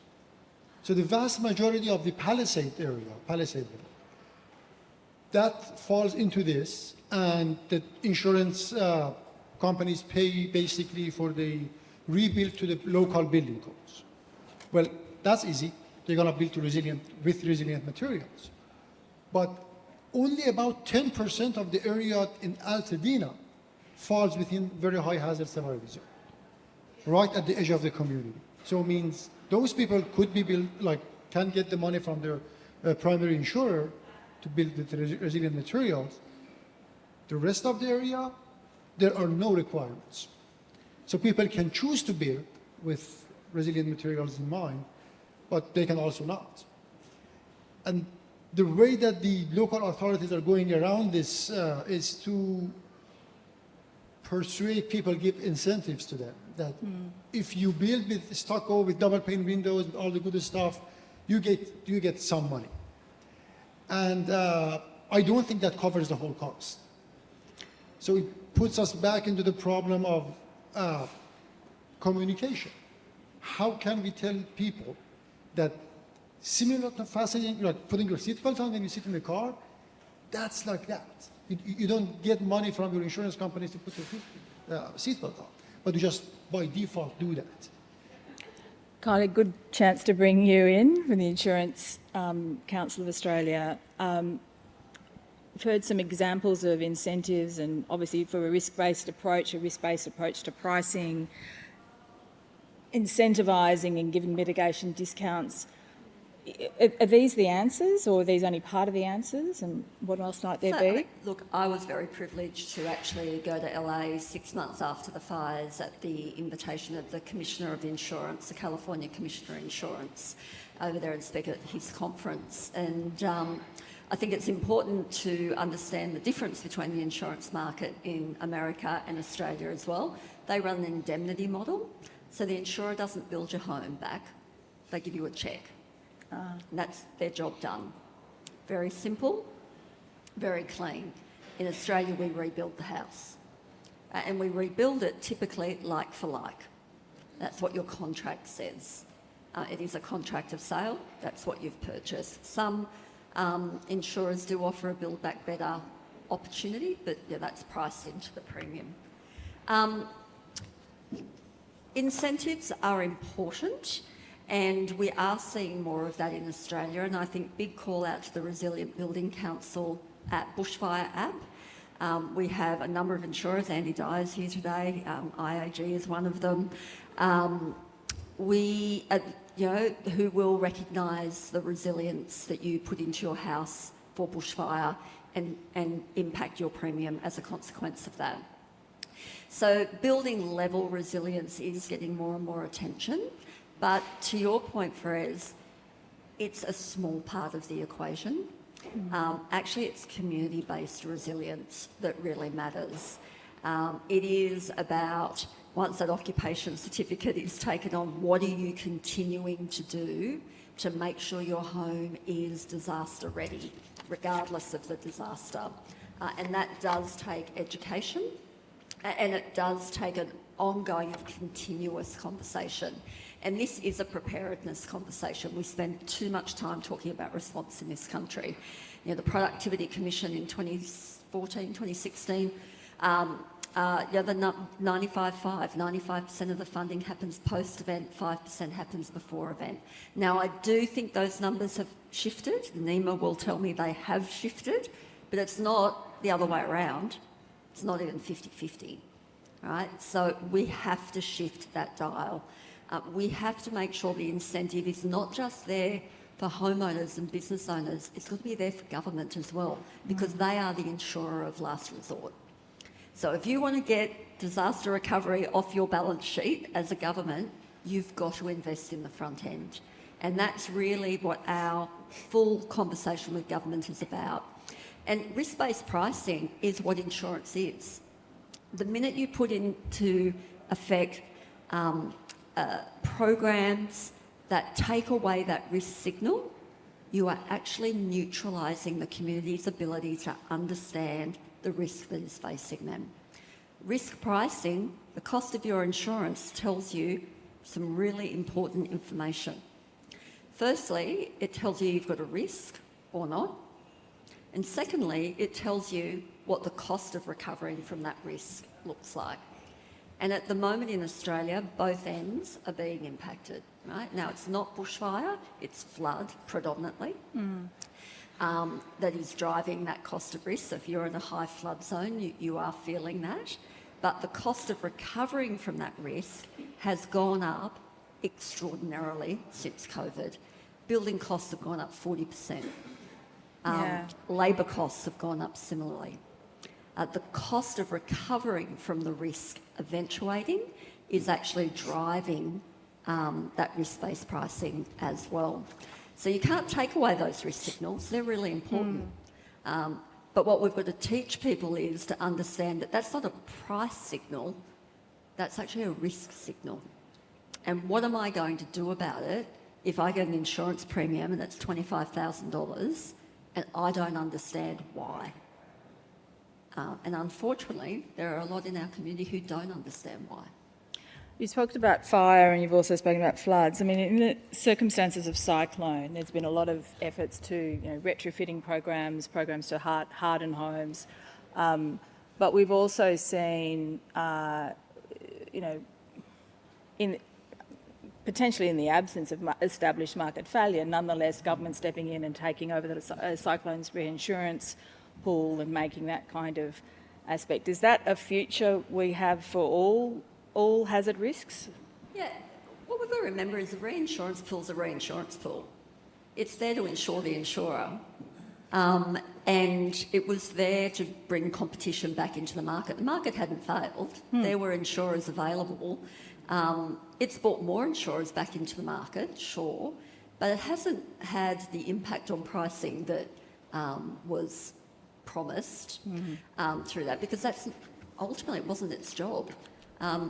So the vast majority of the Palisade area, that falls into this, and the insurance companies pay basically for the rebuild to the local building codes. Well, that's easy. They're going to build with resilient materials. But only about 10% of the area in Altadena falls within very high hazard severity zone, right at the edge of the community. So it means those people could be built, can get the money from their primary insurer to build with resilient materials. The rest of the area, there are no requirements. So people can choose to build with resilient materials in mind, but they can also not. And the way that the local authorities are going around this is to persuade people, give incentives to them. That if you build with stucco, with double pane windows, with all the good stuff, you get some money. And I don't think that covers the whole cost. So it puts us back into the problem of communication. How can we tell people that similar to fastening, like putting your seatbelt on when you sit in the car, that's like that. You don't get money from your insurance companies to put your seatbelt on, but you just by default do that. Kylie, good chance to bring you in from the Insurance Council of Australia. We've heard some examples of incentives and obviously for a risk-based approach to pricing, incentivising and giving mitigation discounts. Are these the answers, or are these only part of the answers, and what else might there be? Look, I was very privileged to actually go to LA 6 months after the fires at the invitation of the Commissioner of Insurance, the California Commissioner of Insurance, over there and speak at his conference. And I think it's important to understand the difference between the insurance market in America and Australia as well. They run an indemnity model, so the insurer doesn't build your home back, they give you a cheque. And that's their job done. Very simple, very clean. In Australia, we rebuild the house. And we rebuild it typically like for like. That's what your contract says. It is a contract of sale. That's what you've purchased. Some insurers do offer a build back better opportunity, but yeah, that's priced into the premium. Incentives are important. And we are seeing more of that in Australia, and I think big call out to the Resilient Building Council at Bushfire app. We have a number of insurers, Andy Dyer's here today, IAG is one of them. Who will recognise the resilience that you put into your house for bushfire and impact your premium as a consequence of that. So building level resilience is getting more and more attention. But to your point, Faraz, it's a small part of the equation. Actually, it's community-based resilience that really matters. It is about, once that occupation certificate is taken on, what are you continuing to do to make sure your home is disaster ready, regardless of the disaster. And that does take education, and it does take an ongoing and continuous conversation. And this is a preparedness conversation. We spend too much time talking about response in this country. You know, the Productivity Commission in 2014, 2016, the 95% of the funding happens post-event, 5% happens before event. Now, I do think those numbers have shifted. NEMA will tell me they have shifted, but it's not the other way around. It's not even 50-50, right? So we have to shift that dial. We have to make sure the incentive is not just there for homeowners and business owners, it's got to be there for government as well, because they are the insurer of last resort. So if you want to get disaster recovery off your balance sheet as a government, you've got to invest in the front end. And that's really what our full conversation with government is about. And risk-based pricing is what insurance is. The minute you put into effect programs that take away that risk signal, you are actually neutralising the community's ability to understand the risk that is facing them. Risk pricing, the cost of your insurance, tells you some really important information. Firstly, it tells you you've got a risk or not. And secondly, it tells you what the cost of recovering from that risk looks like. And at the moment in Australia, both ends are being impacted, right? Now, it's not bushfire, it's flood predominantly. That is driving that cost of risk. So if you're in a high flood zone, you are feeling that. But the cost of recovering from that risk has gone up extraordinarily since COVID. Building costs have gone up 40%. Labour costs have gone up similarly. The cost of recovering from the risk eventuating is actually driving that risk-based pricing as well. So you can't take away those risk signals, they're really important. But what we've got to teach people is to understand that that's not a price signal, that's actually a risk signal. And what am I going to do about it if I get an insurance premium and it's $25,000 and I don't understand why? And unfortunately, there are a lot in our community who don't understand why. You spoke about fire and you've also spoken about floods. I mean, in the circumstances of cyclone, there's been a lot of efforts to, retrofitting programs to harden homes. But we've also seen, potentially in the absence of established market failure, nonetheless, government stepping in and taking over the cyclones reinsurance pool and making that kind of aspect. Is that a future we have for all hazard risks? Yeah, what we've got to remember is the reinsurance pool is a reinsurance pool. It's there to insure the insurer. And it was there to bring competition back into the market. The market hadn't failed. There were insurers available. It's brought more insurers back into the market, sure, but it hasn't had the impact on pricing that was promised through that, because that's ultimately it wasn't its job.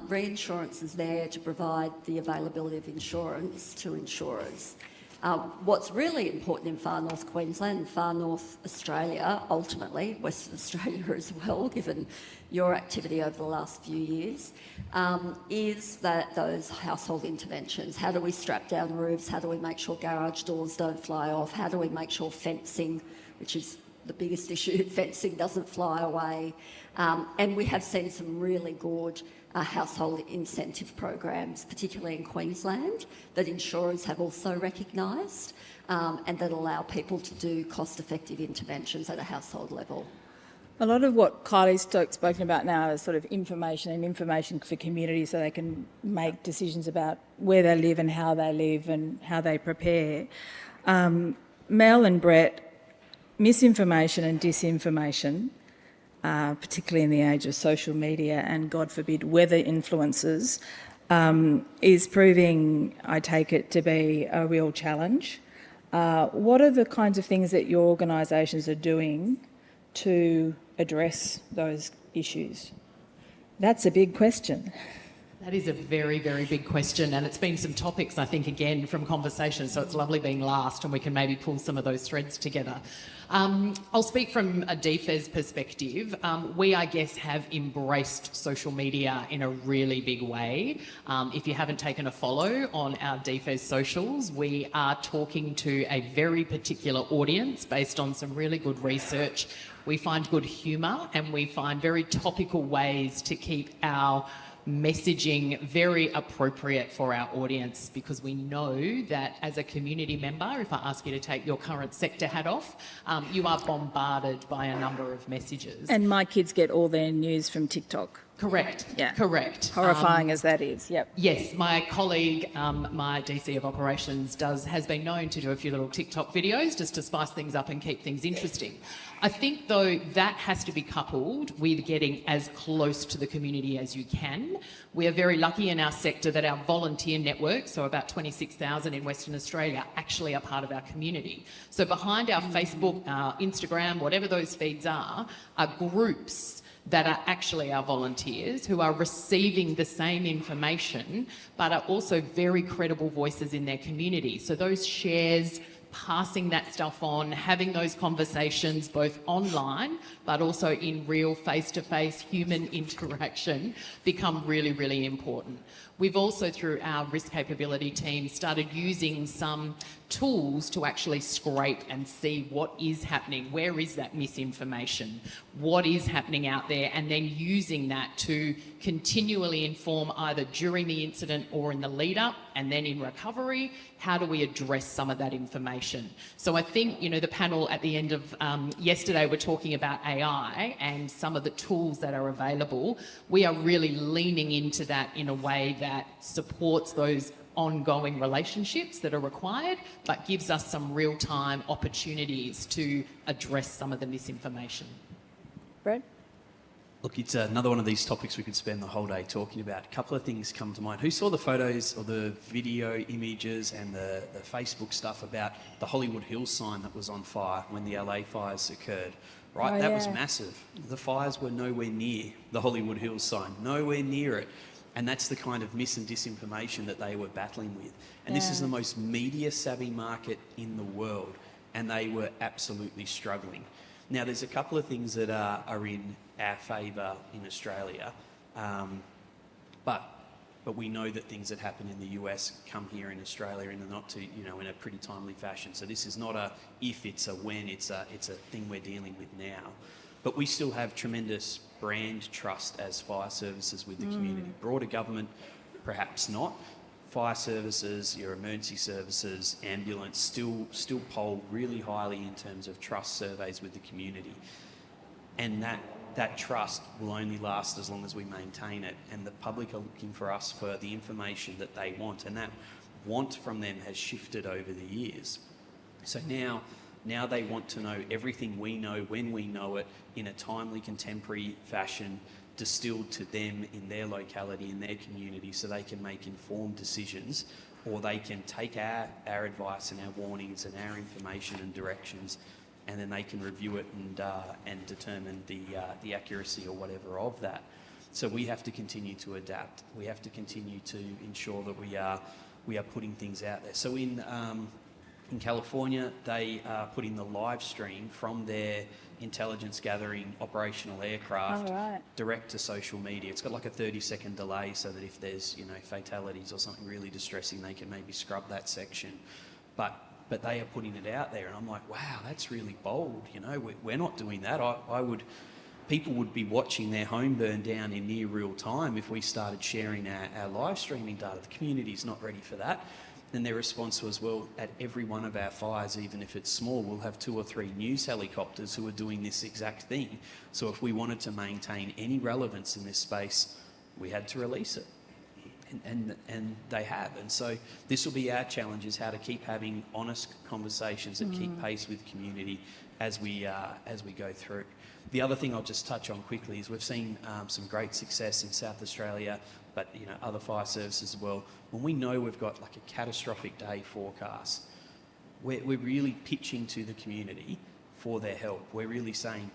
Reinsurance is there to provide the availability of insurance to insurers. What's really important in far north Queensland and far north Australia, ultimately Western Australia as well, given your activity over the last few years, is that those household interventions. How do we strap down roofs? How do we make sure garage doors don't fly off? How do we make sure fencing, which is the biggest issue, fencing doesn't fly away? And we have seen some really good household incentive programs, particularly in Queensland, that insurers have also recognised and that allow people to do cost-effective interventions at a household level. A lot of what Kylie's spoken about now is sort of information for communities so they can make decisions about where they live and how they prepare. Mel and Brett, misinformation and disinformation, particularly in the age of social media and, God forbid, weather influences, is proving, I take it, to be a real challenge. What are the kinds of things that your organisations are doing to address those issues? That's a big question. That is a very, very big question, and it's been some topics, I think, again, from conversation, so it's lovely being last and we can maybe pull some of those threads together. I'll speak from a DFES perspective. We, I guess, have embraced social media in a really big way. If you haven't taken a follow on our DFES socials, we are talking to a very particular audience based on some really good research. We find good humour and we find very topical ways to keep our messaging very appropriate for our audience, because we know that as a community member, if I ask you to take your current sector hat off, you are bombarded by a number of messages. And my kids get all their news from TikTok. Correct. Yeah. Correct. Horrifying as that is, yep. Yes, my colleague, my DC of operations, has been known to do a few little TikTok videos just to spice things up and keep things interesting. I think, though, that has to be coupled with getting as close to the community as you can. We are very lucky in our sector that our volunteer network, so about 26,000 in Western Australia, actually are part of our community. So behind our Facebook, our Instagram, whatever those feeds are groups that are actually our volunteers who are receiving the same information but are also very credible voices in their community. So those shares, passing that stuff on, having those conversations both online but also in real face-to-face human interaction become really, really important. We've also, through our risk capability team, started using some tools to actually scrape and see what is happening, where is that misinformation, what is happening out there, and then using that to continually inform either during the incident or in the lead up, and then in recovery, how do we address some of that information. So I think, the panel at the end of yesterday were talking about AI and some of the tools that are available. We are really leaning into that in a way that supports those ongoing relationships that are required, but gives us some real-time opportunities to address some of the misinformation. Brett? Look, it's another one of these topics we could spend the whole day talking about. A couple of things come to mind. Who saw the photos or the video images and the Facebook stuff about the Hollywood Hills sign that was on fire when the LA fires occurred? Right, that was massive. The fires were nowhere near the Hollywood Hills sign, nowhere near it. And that's the kind of mis and disinformation that they were battling with. And this is the most media-savvy market in the world, and they were absolutely struggling. Now, there's a couple of things that are in our favour in Australia, but we know that things that happen in the US come here in Australia in a pretty timely fashion. So this is not a if, it's a when, it's a thing we're dealing with now. But we still have tremendous brand trust as fire services with the community. Broader government, perhaps not. Fire services, your emergency services, ambulance still poll really highly in terms of trust surveys with the community. And that trust will only last as long as we maintain it, and the public are looking for us for the information that they want, and that want from them has shifted over the years. So now they want to know everything we know when we know it in a timely, contemporary fashion, distilled to them in their locality, in their community, so they can make informed decisions, or they can take our advice and our warnings and our information and directions, and then they can review it and determine the accuracy or whatever of that. So we have to continue to adapt. We have to continue to ensure that we are putting things out there. So in California, they are putting the live stream from their intelligence gathering operational aircraft direct to social media. It's got like a 30-second delay so that if there's fatalities or something really distressing, they can maybe scrub that section. But they are putting it out there, and I'm like, wow, that's really bold. We're not doing that. People would be watching their home burn down in near real time if we started sharing our live streaming data. The community's not ready for that. And their response was, well, at every one of our fires, even if it's small, we'll have 2 or 3 news helicopters who are doing this exact thing. So if we wanted to maintain any relevance in this space, we had to release it. And they have. And so this will be our challenge, is how to keep having honest conversations that keep pace with community as we go through. The other thing I'll just touch on quickly is we've seen some great success in South Australia, but other fire services as well. When we know we've got like a catastrophic day forecast, we're really pitching to the community for their help. We're really saying,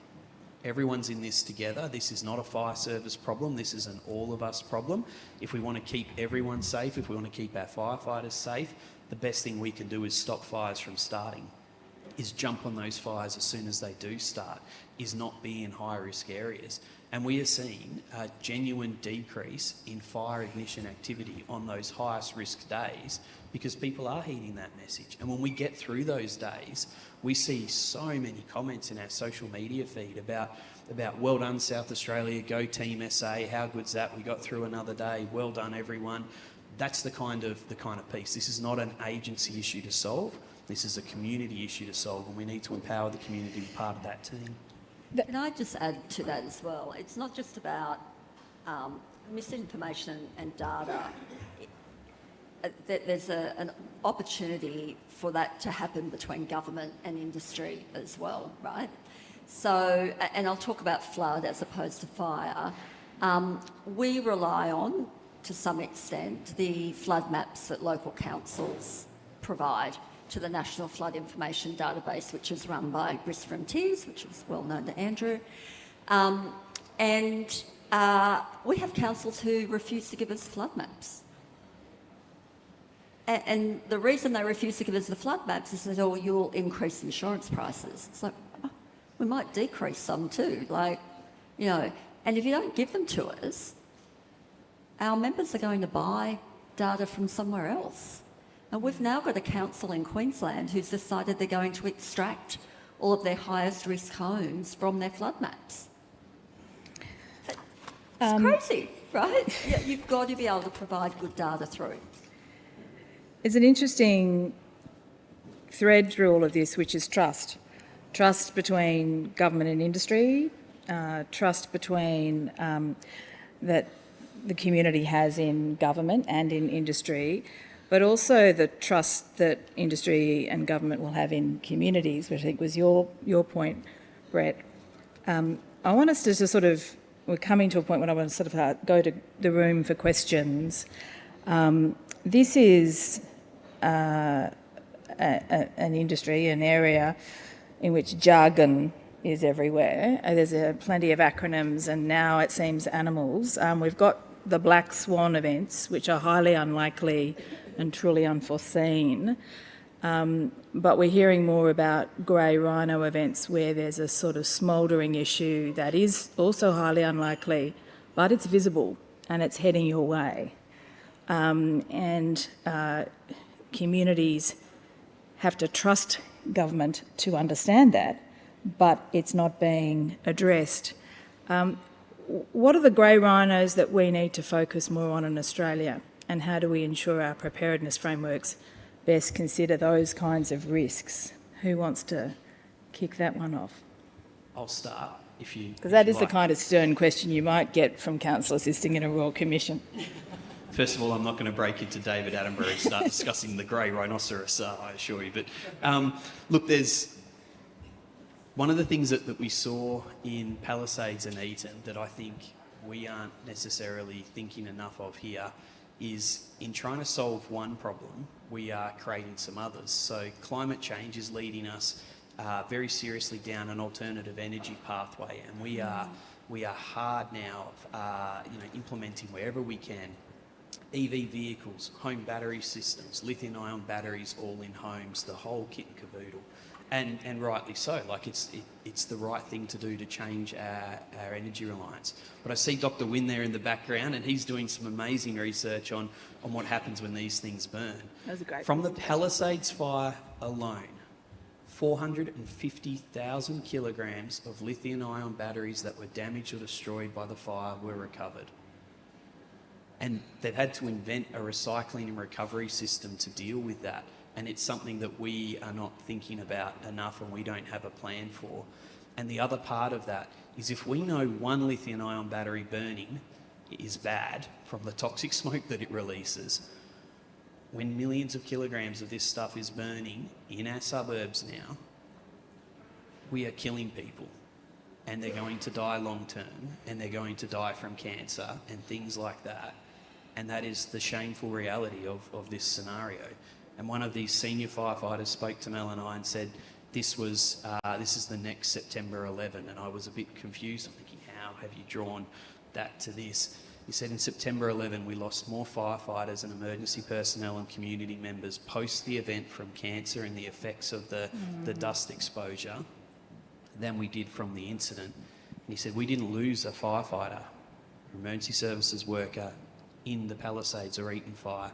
everyone's in this together. This is not a fire service problem. This is an all of us problem. If we want to keep everyone safe, if we want to keep our firefighters safe, the best thing we can do is stop fires from starting, is jump on those fires as soon as they do start, is not be in high risk areas. And we are seeing a genuine decrease in fire ignition activity on those highest risk days because people are heeding that message. And when we get through those days, we see so many comments in our social media feed about well done South Australia, go Team SA, how good's that, we got through another day, well done everyone. That's the kind of piece. This is not an agency issue to solve. This is a community issue to solve, and we need to empower the community to be part of that team. Can I just add to that as well? It's not just about misinformation and data. There's an opportunity for that to happen between government and industry as well, right? So, and I'll talk about flood as opposed to fire. We rely on, to some extent, the flood maps that local councils provide to the National Flood Information Database, which is run by Risk Frontiers, which is well known to Andrew. And we have councils who refuse to give us flood maps. And the reason they refuse to give us the flood maps is that, oh, you'll increase insurance prices. It's like, oh, we might decrease some too. And if you don't give them to us, our members are going to buy data from somewhere else. And we've now got a council in Queensland who's decided they're going to extract all of their highest risk homes from their flood maps. It's crazy, right? You've got to be able to provide good data through. It's an interesting thread through all of this, which is trust. Trust between government and industry, trust between that the community has in government and in industry, but also the trust that industry and government will have in communities, which I think was your point, Brett. I want us to sort of, we're coming to a point when I want to sort of go to the room for questions. This is an industry, an area in which jargon is everywhere. There's plenty of acronyms, and now it seems animals. We've got the black swan events, which are highly unlikely and truly unforeseen. But we're hearing more about grey rhino events where there's a sort of smouldering issue that is also highly unlikely, but it's visible and it's heading your way. And communities have to trust government to understand that, but it's not being addressed. What are the grey rhinos that we need to focus more on in Australia, and how do we ensure our preparedness frameworks best consider those kinds of risks? Who wants to kick that one off? I'll start if you... Because that is the kind of stern question you might get from counsellors sitting in a Royal Commission. First of all, I'm not going to break into David Attenborough and start discussing the grey rhinoceros, I assure you. But look, there's one of the things that we saw in Palisades and Eton that I think we aren't necessarily thinking enough of here is in trying to solve one problem, we are creating some others. So climate change is leading us very seriously down an alternative energy pathway, and we are hard now, implementing wherever we can EV vehicles, home battery systems, lithium-ion batteries, all in homes, the whole kit and caboodle, and rightly so. Like it's the right thing to do to change our energy reliance. But I see Dr. Wynne there in the background, and he's doing some amazing research on what happens when these things burn. That was a great From the Palisades fire alone, 450,000 kilograms of lithium-ion batteries that were damaged or destroyed by the fire were recovered. And they've had to invent a recycling and recovery system to deal with that. And it's something that we are not thinking about enough and we don't have a plan for. And the other part of that is if we know one lithium-ion battery burning is bad from the toxic smoke that it releases, when millions of kilograms of this stuff is burning in our suburbs now, we are killing people. And they're going to die long term, and they're going to die from cancer and things like that. And that is the shameful reality of this scenario. And one of these senior firefighters spoke to Mel and I and said, this is the next September 11. And I was a bit confused. I'm thinking, how have you drawn that to this? He said in September 11, we lost more firefighters and emergency personnel and community members post the event from cancer and the effects of the dust exposure than we did from the incident. And he said, we didn't lose a firefighter, emergency services worker in the Palisades or Eton fire.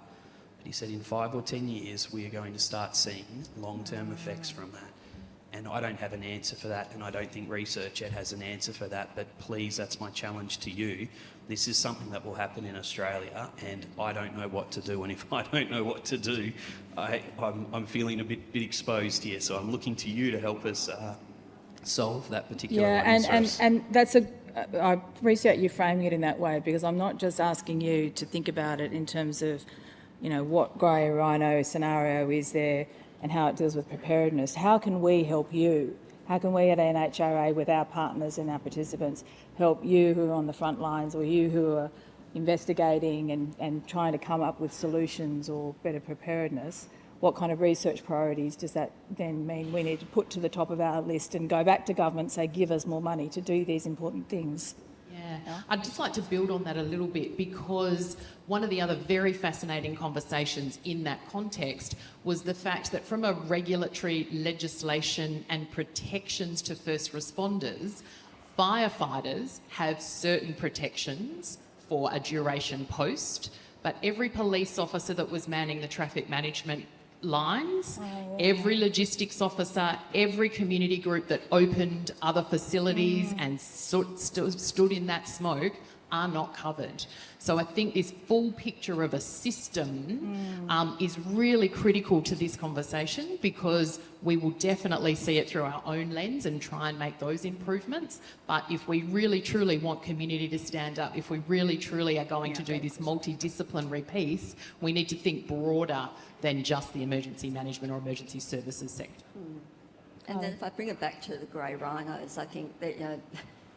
But he said in 5 or 10 years, we are going to start seeing long-term effects from that. And I don't have an answer for that, and I don't think research yet has an answer for that, but please, that's my challenge to you. This is something that will happen in Australia, and I don't know what to do, and if I don't know what to do, I'm feeling a bit exposed here, so I'm looking to you to help us solve that particular one. And that's I appreciate you framing it in that way, because I'm not just asking you to think about it in terms of, what grey rhino scenario is there and how it deals with preparedness. How can we help you? How can we at NHRA, with our partners and our participants, help you who are on the front lines, or you who are investigating and trying to come up with solutions or better preparedness? What kind of research priorities does that then mean we need to put to the top of our list and go back to government and say, give us more money to do these important things? Yeah, I'd just like to build on that a little bit, because one of the other very fascinating conversations in that context was the fact that from a regulatory legislation and protections to first responders, firefighters have certain protections for a duration post, but every police officer that was manning the traffic management lines, every logistics officer, every community group that opened other facilities and stood in that smoke are not covered. So I think this full picture of a system is really critical to this conversation, because we will definitely see it through our own lens and try and make those improvements. But if we really truly want community to stand up, if we really truly are going to do this multidisciplinary piece, we need to think broader than just the emergency management or emergency services sector. And then if I bring it back to the grey rhinos, I think that,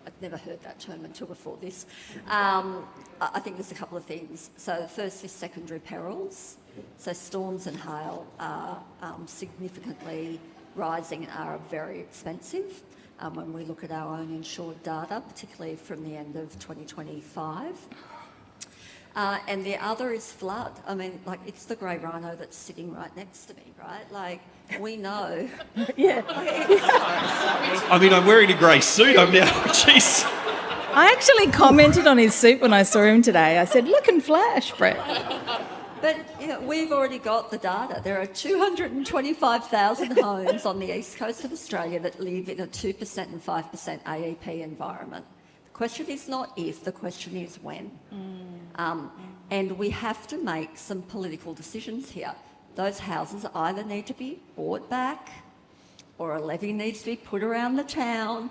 I've never heard that term until before this. I think there's a couple of things. So first is secondary perils. So storms and hail are significantly rising and are very expensive. When we look at our own insured data, particularly from the end of 2025. And the other is flood. I mean, like, it's the grey rhino that's sitting right next to me, right? Like, we know. Yeah. I mean, I'm wearing a grey suit. I'm now, jeez. I actually commented on his suit when I saw him today. I said, look and flash, Brett. But we've already got the data. There are 225,000 homes on the east coast of Australia that live in a 2% and 5% AEP environment. The question is not if, the question is when. And we have to make some political decisions here. Those houses either need to be bought back, or a levy needs to be put around the town,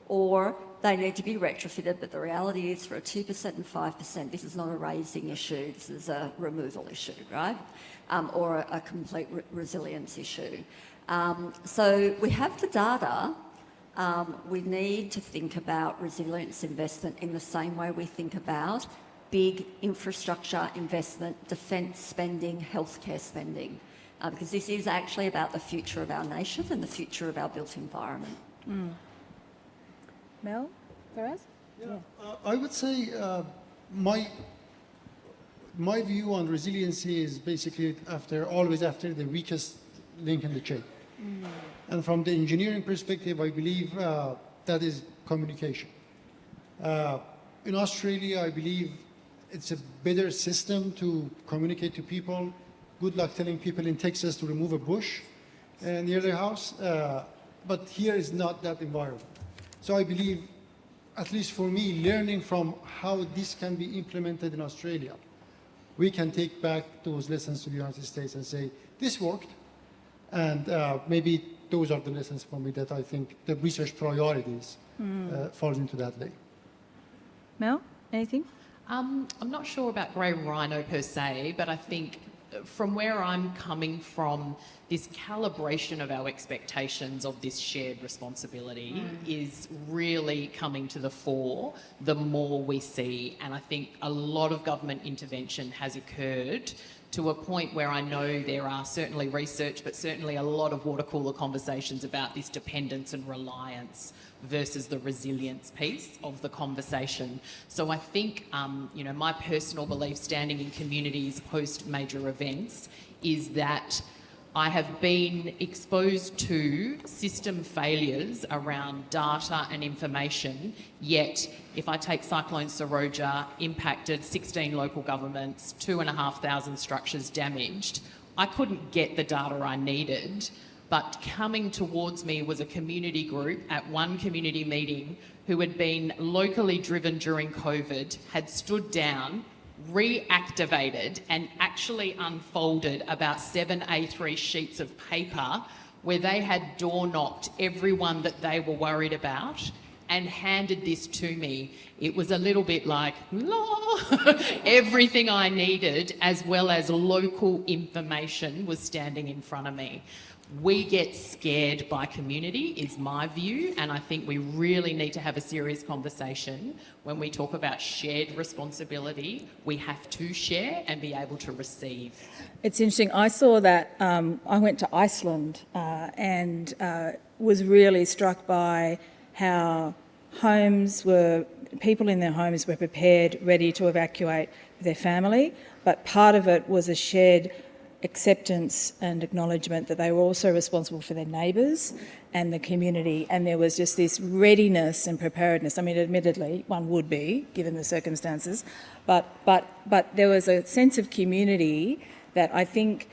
or they need to be retrofitted. But the reality is, for a 2% and 5%, this is not a raising issue, this is a removal issue, right? Or a complete resilience issue. So we have the data. We need to think about resilience investment in the same way we think about big infrastructure investment, defence spending, healthcare spending, because this is actually about the future of our nation and the future of our built environment. Mel? Faraz? Yeah. I would say my view on resiliency is basically always after the weakest link in the chain. And from the engineering perspective, I believe that is communication. In Australia, I believe it's a better system to communicate to people. Good luck telling people in Texas to remove a bush near their house. But here is not that environment. So I believe, at least for me, learning from how this can be implemented in Australia, we can take back those lessons to the United States and say, this worked. And maybe those are the lessons for me that I think the research priorities falls into that lane. Mel, anything? I'm not sure about grey rhino per se, but I think from where I'm coming from, this calibration of our expectations of this shared responsibility is really coming to the fore the more we see. And I think a lot of government intervention has occurred to a point where I know there are certainly research, but certainly a lot of water cooler conversations about this dependence and reliance versus the resilience piece of the conversation. So I think, my personal belief standing in communities post major events is that I have been exposed to system failures around data and information, yet if I take Cyclone Seroja, impacted 16 local governments, 2,500 structures damaged, I couldn't get the data I needed, but coming towards me was a community group at one community meeting who had been locally driven during COVID, had stood down, reactivated and actually unfolded about 7 A3 sheets of paper where they had door knocked everyone that they were worried about and handed this to me. It was a little bit like, everything I needed as well as local information was standing in front of me. We get scared by community, is my view, and I think we really need to have a serious conversation. When we talk about shared responsibility, we have to share and be able to receive. It's interesting. I saw that, I went to Iceland and was really struck by how people in their homes were prepared, ready to evacuate their family, but part of it was a shared acceptance and acknowledgement that they were also responsible for their neighbours and the community, and there was just this readiness and preparedness. I mean, admittedly, one would be, given the circumstances, but there was a sense of community that I think,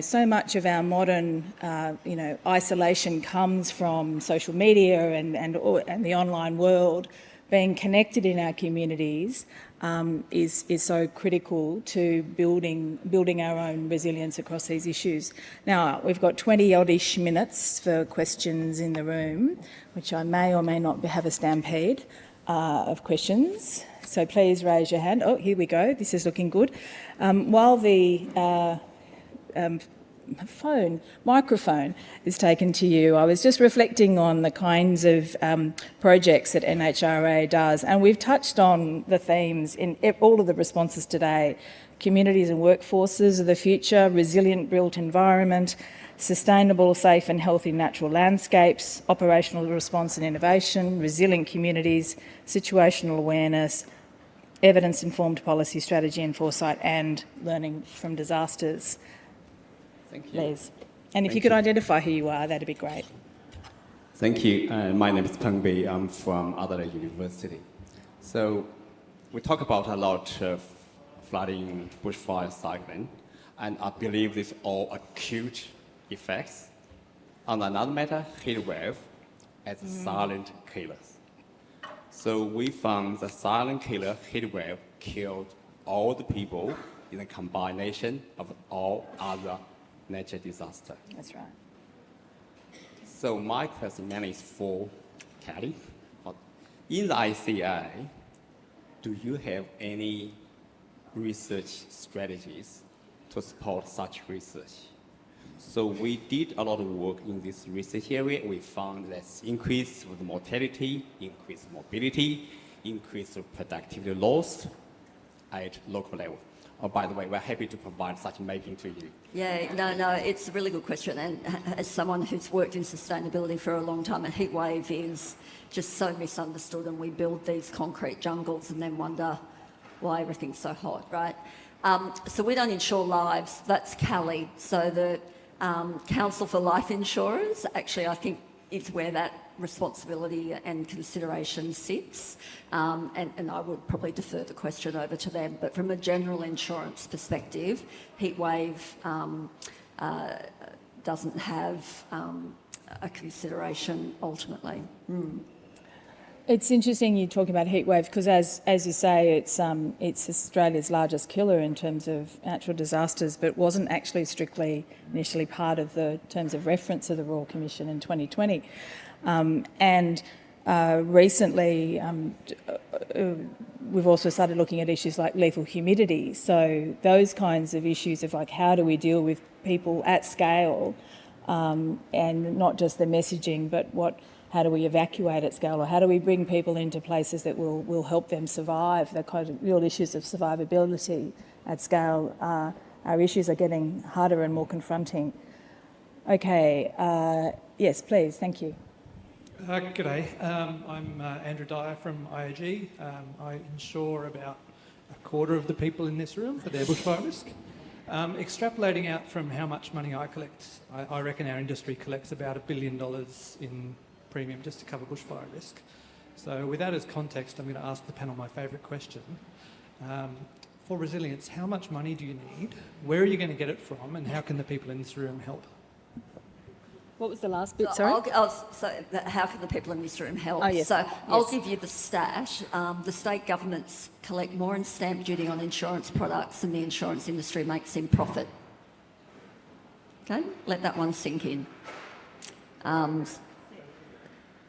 so much of our modern, isolation comes from social media and the online world. Being connected in our communities is so critical to building our own resilience across these issues. Now, we've got 20-odd-ish minutes for questions in the room, which I may or may not have a stampede of questions. So please raise your hand. Oh, here we go. This is looking good. While the microphone is taken to you, I was just reflecting on the kinds of projects that NHRA does, and we've touched on the themes in all of the responses today: communities and workforces of the future, resilient built environment, sustainable, safe and healthy natural landscapes, operational response and innovation, resilient communities, situational awareness, evidence-informed policy, strategy and foresight, and learning from disasters. Thank you. Les. And if you Thank could you. identify who you are, that'd be great. Thank you. My name is Peng Bei. I'm from Adelaide University. So we talk about a lot of flooding, bushfire, cycling, and I believe these all acute effects. On another matter, heat wave as silent killers. So we found the silent killer heat wave killed all the people in a combination of all other natural disasters. That's right. So my question mainly is for Kylie. In the ICA, do you have any research strategies to support such research? So we did a lot of work in this research area. We found that increase of mortality, increased mobility, increase of productivity loss at local level. Oh, by the way, we're happy to provide such mapping to you. Yeah, no, it's a really good question. And as someone who's worked in sustainability for a long time, a heat wave is just so misunderstood, and we build these concrete jungles and then wonder why everything's so hot, right? So we don't insure lives. That's Kylie. So the Council for Life Insurers, actually, I think is where that responsibility and consideration sits. And I would probably defer the question over to them. But from a general insurance perspective, heatwave doesn't have a consideration ultimately. It's interesting you're talking about heat waves because, as you say, it's Australia's largest killer in terms of natural disasters, but wasn't actually strictly initially part of the terms of reference of the Royal Commission in 2020. Recently, we've also started looking at issues like lethal humidity. So those kinds of issues of like how do we deal with people at scale, and not just the messaging, but how do we evacuate at scale, or how do we bring people into places that will help them survive? The kind of real issues of survivability at scale, our issues are getting harder and more confronting. Okay, yes, please, thank you. G'day, I'm Andrew Dyer from IAG. I insure about a quarter of the people in this room for their bushfire risk. Extrapolating out from how much money I collect, I reckon our industry collects about $1 billion in premium just to cover bushfire risk. So with that as context, I'm going to ask the panel my favourite question. For resilience, how much money do you need? Where are you going to get it from? And how can the people in this room help? What was the last bit, sorry? So how can the people in this room help? Oh, yes. So Yes. I'll give you the stat. The state governments collect more in stamp duty on insurance products than the insurance industry makes in profit. Okay, let that one sink in.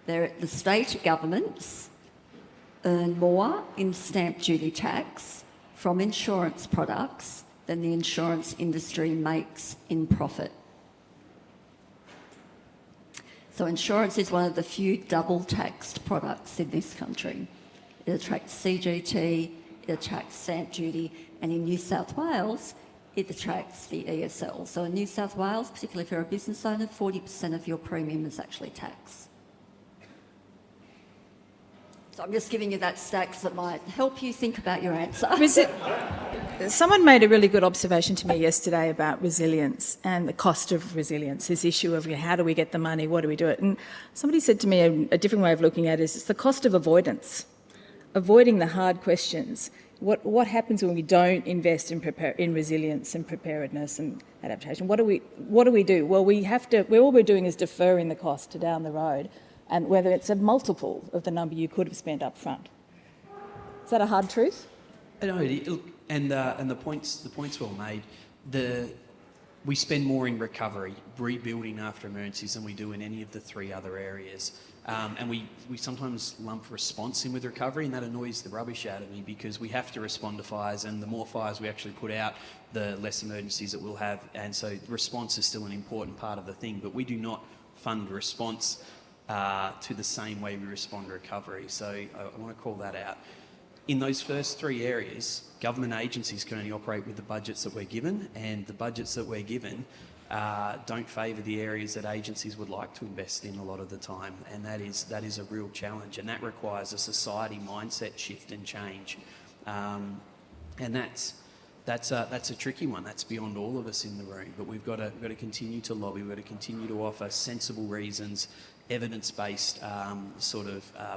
The state governments earn more in stamp duty tax from insurance products than the insurance industry makes in profit. So insurance is one of the few double taxed products in this country. It attracts CGT, it attracts stamp duty, and in New South Wales, it attracts the ESL. So in New South Wales, particularly if you're a business owner, 40% of your premium is actually tax. So I'm just giving you that stat because it might help you think about your answer. Someone made a really good observation to me yesterday about resilience and the cost of resilience, this issue of how do we get the money, what do we do it? And somebody said to me a different way of looking at it is it's the cost of avoidance, avoiding the hard questions. What happens when we don't invest in resilience and preparedness and adaptation? What do we do? Well, all we're doing is deferring the cost to down the road, and whether it's a multiple of the number you could have spent up front. Is that a hard truth? No, and the point's well made. We spend more in recovery, rebuilding after emergencies than we do in any of the three other areas. And we sometimes lump response in with recovery, and that annoys the rubbish out of me because we have to respond to fires, and the more fires we actually put out, the less emergencies it will have. And so response is still an important part of the thing, but we do not fund response to the same way we respond to recovery. So I want to call that out. In those first three areas, government agencies can only operate with the budgets that we're given, and the budgets that we're given don't favour the areas that agencies would like to invest in a lot of the time, and that is a real challenge, and that requires a society mindset shift and change. And that's a tricky one. That's beyond all of us in the room. But we've got to continue to lobby. We've got to continue to offer sensible reasons, evidence-based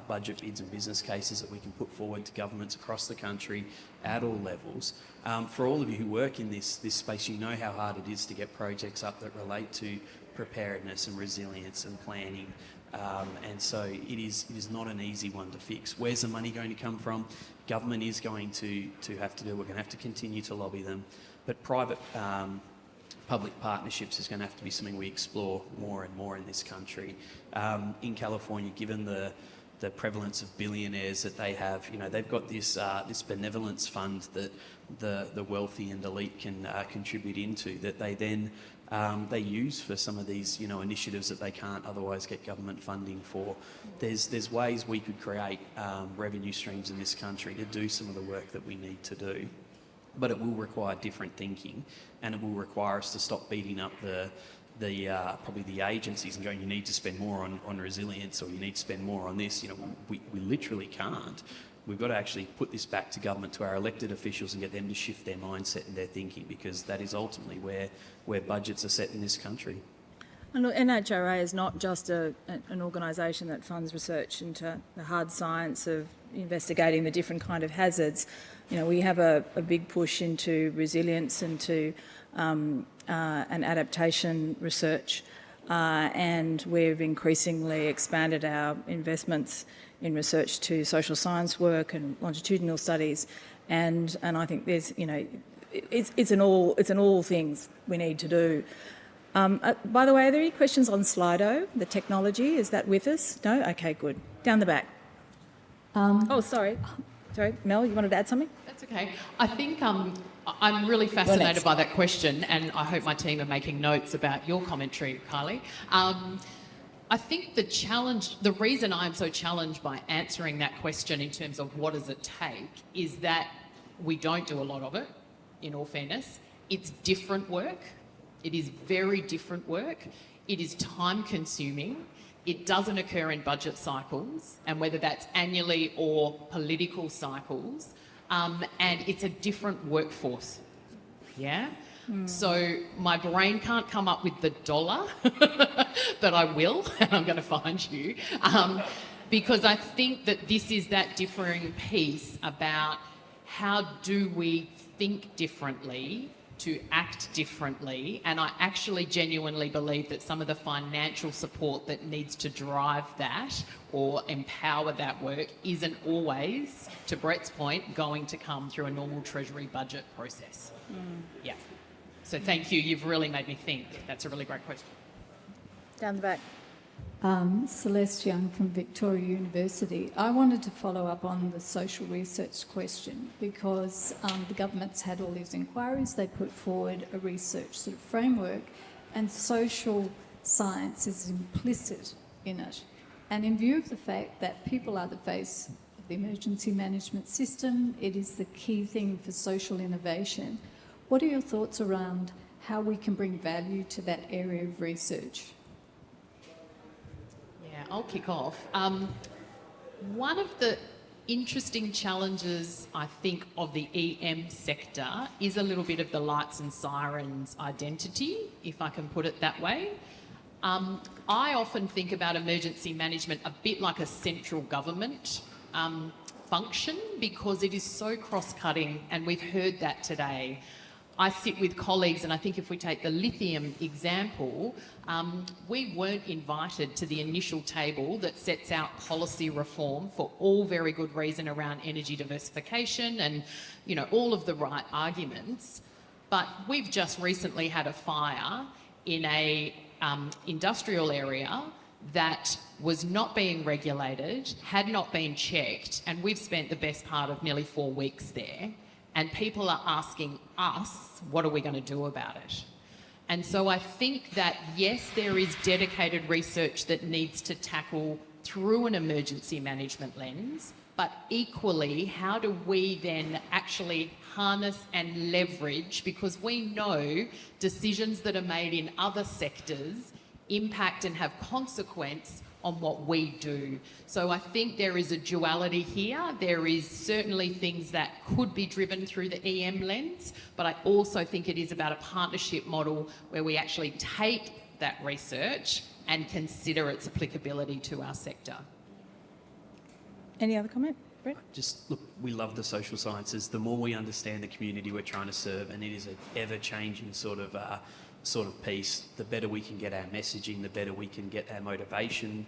budget bids and business cases that we can put forward to governments across the country at all levels. For all of you who work in this space, you know how hard it is to get projects up that relate to preparedness and resilience and planning. And so it is not an easy one to fix. Where's the money going to come from? Government is going to have to do. We're going to have to continue to lobby them. But private public partnerships is going to have to be something we explore more and more in this country. In California, given the prevalence of billionaires that they have, they've got this benevolence fund that the wealthy and elite can contribute into, that they then they use for some of these initiatives that they can't otherwise get government funding for. There's ways we could create revenue streams in this country to do some of the work that we need to do, but it will require different thinking, and it will require us to stop beating up probably the agencies and going, you need to spend more on resilience, or you need to spend more on this. We literally can't. We've got to actually put this back to government, to our elected officials, and get them to shift their mindset and their thinking, because that is ultimately where budgets are set in this country. And look, NHRA is not just an organisation that funds research into the hard science of investigating the different kind of hazards. We have a big push into resilience, into and adaptation research, and we've increasingly expanded our investments in research to social science work and longitudinal studies, and I think there's it's an all things we need to do. By the way, are there any questions on Slido, the technology? Is that with us? No? Okay, good. Down the back. Sorry, Mel, you wanted to add something? That's okay. I think I'm really fascinated by that question, and I hope my team are making notes about your commentary, Kylie. I think the reason I'm so challenged by answering that question in terms of what does it take is that we don't do a lot of it, in all fairness. It's different work. It is very different work. It is time consuming. It doesn't occur in budget cycles, and whether that's annually or political cycles, and it's a different workforce. Yeah? So my brain can't come up with the dollar, but I will, and I'm going to find you, because I think that this is that differing piece about how do we think differently to act differently, and I actually genuinely believe that some of the financial support that needs to drive that or empower that work isn't always, to Brett's point, going to come through a normal Treasury budget process. Yeah. So thank you. You've really made me think. That's a really great question. Down the back. Celeste Young from Victoria University. I wanted to follow up on the social research question, because the government's had all these inquiries. They put forward a research sort of framework, and social science is implicit in it. And in view of the fact that people are the face of the emergency management system, it is the key thing for social innovation. What are your thoughts around how we can bring value to that area of research? Yeah, I'll kick off. One of the interesting challenges, I think, of the EM sector is a little bit of the lights and sirens identity, if I can put it that way. I often think about emergency management a bit like a central government function, because it is so cross-cutting, and we've heard that today. I sit with colleagues, and I think if we take the lithium example, we weren't invited to the initial table that sets out policy reform for all very good reason around energy diversification and, all of the right arguments. But we've just recently had a fire in a industrial area that was not being regulated, had not been checked, and we've spent the best part of nearly 4 weeks there. And people are asking us, what are we going to do about it? And so I think that, yes, there is dedicated research that needs to tackle through an emergency management lens, but equally, how do we then actually harness and leverage, because we know decisions that are made in other sectors impact and have consequence on what we do. So I think there is a duality here. There is certainly things that could be driven through the EM lens, but I also think it is about a partnership model where we actually take that research and consider its applicability to our sector. Any other comment, Brett? Just look, we love the social sciences. The more we understand the community we're trying to serve, and it is an ever-changing sort of piece, the better we can get our messaging, the better we can get our motivation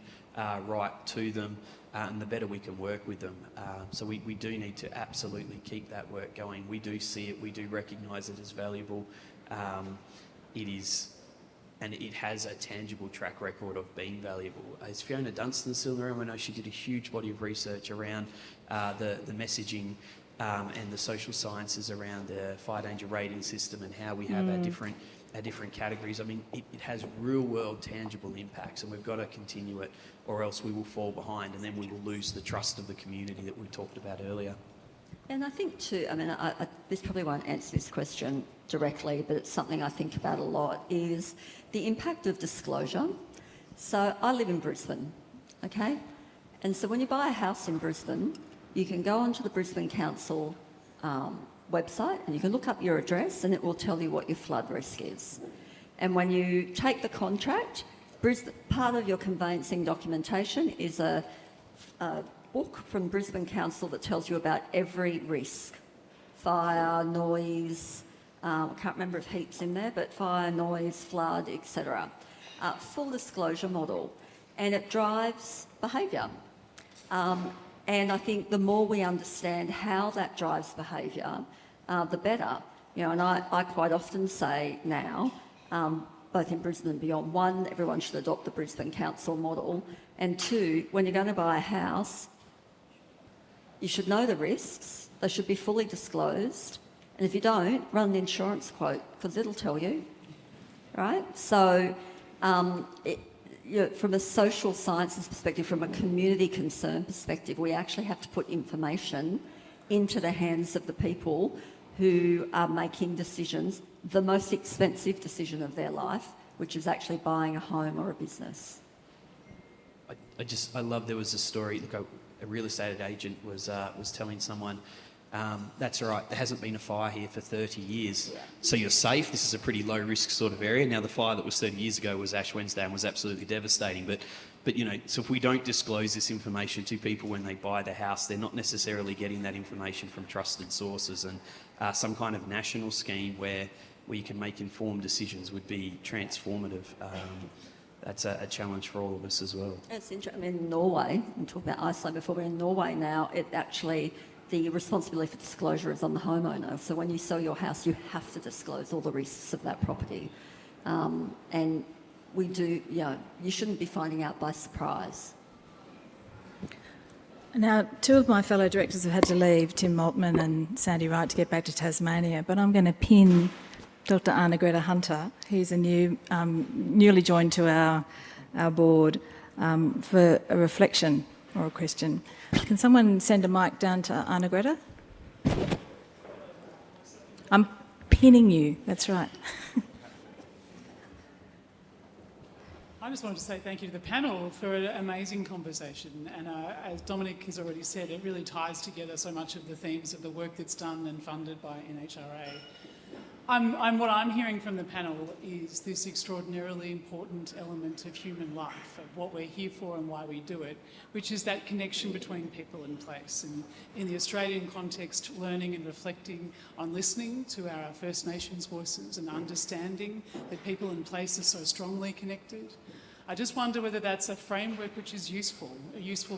right to them, and the better we can work with them. So we do need to absolutely keep that work going. We do see it, we do recognise it as valuable. It is, and it has a tangible track record of being valuable. Is Fiona Dunstan still in the room? I know she did a huge body of research around the messaging and the social sciences around the fire danger rating system and how we have our different categories. I mean, it has real-world tangible impacts, and we've got to continue it, or else we will fall behind, and then we will lose the trust of the community that we talked about earlier. And I think too, I mean, this probably won't answer this question directly, but it's something I think about a lot, is the impact of disclosure. So I live in Brisbane, okay? And so when you buy a house in Brisbane, you can go onto the Brisbane Council website and you can look up your address and it will tell you what your flood risk is. And when you take the contract, part of your conveyancing documentation is a book from Brisbane Council that tells you about every risk. Fire, noise, I can't remember if heat's in there, but fire, noise, flood, etc. Full disclosure model, and it drives behaviour. And I think the more we understand how that drives behaviour, the better. You know, and I quite often say now, both in Brisbane and beyond, one, everyone should adopt the Brisbane Council model, and two, when you're going to buy a house, you should know the risks, they should be fully disclosed, and if you don't, run an insurance quote, because it'll tell you, right? So from a social sciences perspective, from a community concern perspective, we actually have to put information into the hands of the people who are making decisions, the most expensive decision of their life, which is actually buying a home or a business. I love, there was a story, look, a real estate agent was telling someone, that's all right, there hasn't been a fire here for 30 years, so you're safe. This is a pretty low risk sort of area. Now the fire that was 30 years ago was Ash Wednesday and was absolutely devastating, but you know, so if we don't disclose this information to people when they buy the house, they're not necessarily getting that information from trusted sources, and some kind of national scheme where you can make informed decisions would be transformative. That's a challenge for all of us as well. It's interesting. I mean, in Norway, we talked about Iceland before, but in Norway now, it actually, the responsibility for disclosure is on the homeowner. So when you sell your house, you have to disclose all the risks of that property. And we do, you know, you shouldn't be finding out by surprise. Now, two of my fellow directors have had to leave, Tim Maltman and Sandy Wright, to get back to Tasmania, but I'm going to pin Dr Anna Greta Hunter. He's a newly joined to our board for a reflection or a question. Can someone send a mic down to Anna Greta? I'm pinning you, that's right. I just wanted to say thank you to the panel for an amazing conversation, and as Dominique has already said, it really ties together so much of the themes of the work that's done and funded by NHRA. What I'm hearing from the panel is this extraordinarily important element of human life, of what we're here for and why we do it, which is that connection between people and place. And in the Australian context, learning and reflecting on listening to our First Nations voices and understanding that people and place are so strongly connected. I just wonder whether that's a framework which is useful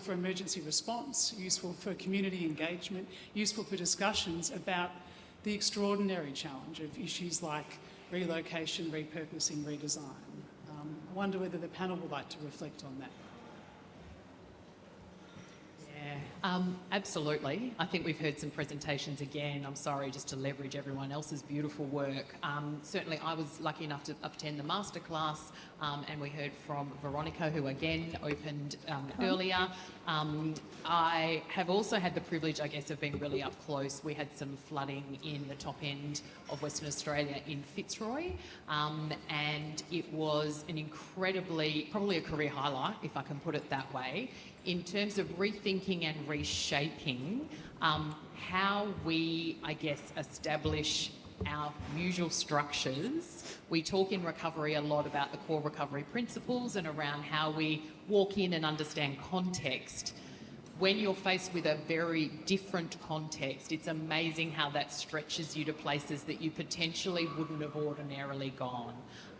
for emergency response, useful for community engagement, useful for discussions about the extraordinary challenge of issues like relocation, repurposing, redesign. I wonder whether the panel would like to reflect on that. Absolutely. I think we've heard some presentations again. I'm sorry, just to leverage everyone else's beautiful work. Certainly, I was lucky enough to attend the masterclass, and we heard from Veronica, who again opened earlier. I have also had the privilege, I guess, of being really up close. We had some flooding in the top end of Western Australia in Fitzroy, and it was an incredibly, probably a career highlight, if I can put it that way, in terms of rethinking and reshaping how we, I guess, establish our usual structures. We talk in recovery a lot about the core recovery principles and around how we walk in and understand context. When you're faced with a very different context, it's amazing how that stretches you to places that you potentially wouldn't have ordinarily gone.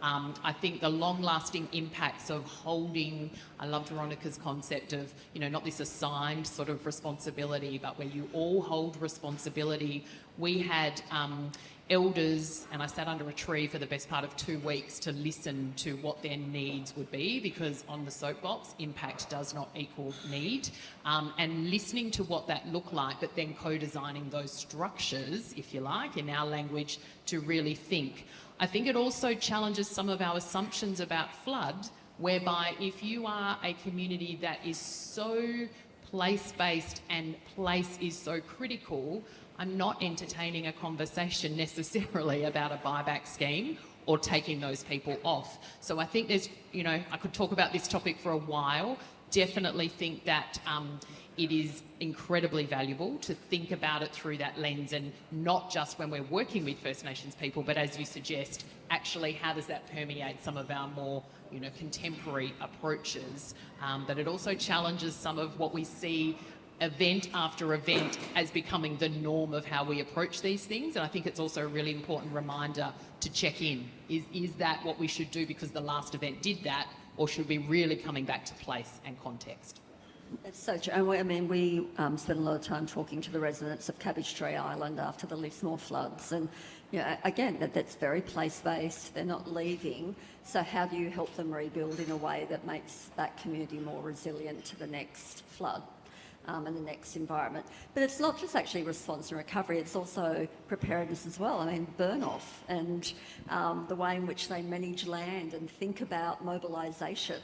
I think the long-lasting impacts of holding, I loved Veronica's concept of, you know, not this assigned sort of responsibility, but where you all hold responsibility. We had elders, and I sat under a tree for the best part of 2 weeks to listen to what their needs would be, because on the soapbox, impact does not equal need, and listening to what that looked like, but then co-designing those structures, if you like, in our language, to really think. I think it also challenges some of our assumptions about flood, whereby if you are a community that is so place-based and place is so critical, I'm not entertaining a conversation necessarily about a buyback scheme or taking those people off. So I think there's, you know, I could talk about this topic for a while. Definitely think that it is incredibly valuable to think about it through that lens, and not just when we're working with First Nations people, but as you suggest, actually how does that permeate some of our more, you know, contemporary approaches. But it also challenges some of what we see event after event as becoming the norm of how we approach these things. And I think it's also a really important reminder to check in. Is that what we should do because the last event did that, or should we really coming back to place and context? It's so true. I mean, we spent a lot of time talking to the residents of Cabbage Tree Island after the Lismore floods, and you know, again, that's very place-based. They're not leaving. So how do you help them rebuild in a way that makes that community more resilient to the next flood? And the next environment. But it's not just actually response and recovery, it's also preparedness as well. I mean, burn-off and the way in which they manage land and think about mobilisation.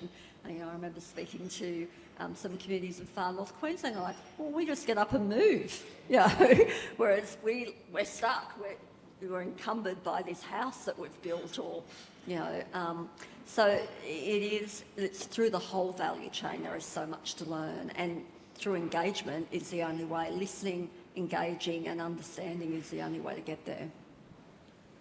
You know, I remember speaking to some communities in far north Queensland, they're like, well, we just get up and move, you know, whereas we're stuck, we're encumbered by this house that we've built, or, you know, so it's through the whole value chain. There is so much to learn, and through engagement is the only way. Listening, engaging and understanding is the only way to get there.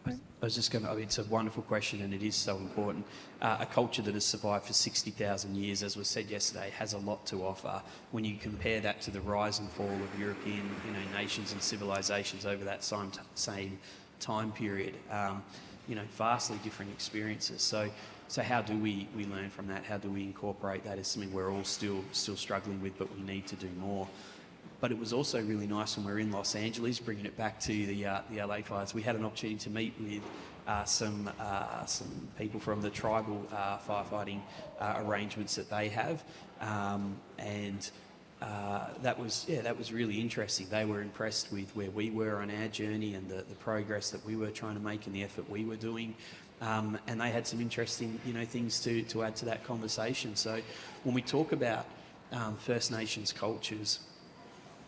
I was just going to, I mean, it's a wonderful question, and it is so important. A culture that has survived for 60,000 years, as was said yesterday, has a lot to offer. When you compare that to the rise and fall of European, you know, nations and civilizations over that same time period, you know, vastly different experiences. So how do we learn from that? How do we incorporate that as something we're all still struggling with, but we need to do more? But it was also really nice when we were in Los Angeles, bringing it back to the LA fires. We had an opportunity to meet with some people from the tribal firefighting arrangements that they have, and that was really interesting. They were impressed with where we were on our journey and the progress that we were trying to make and the effort we were doing. And they had some interesting, you know, things to add to that conversation. So when we talk about First Nations cultures,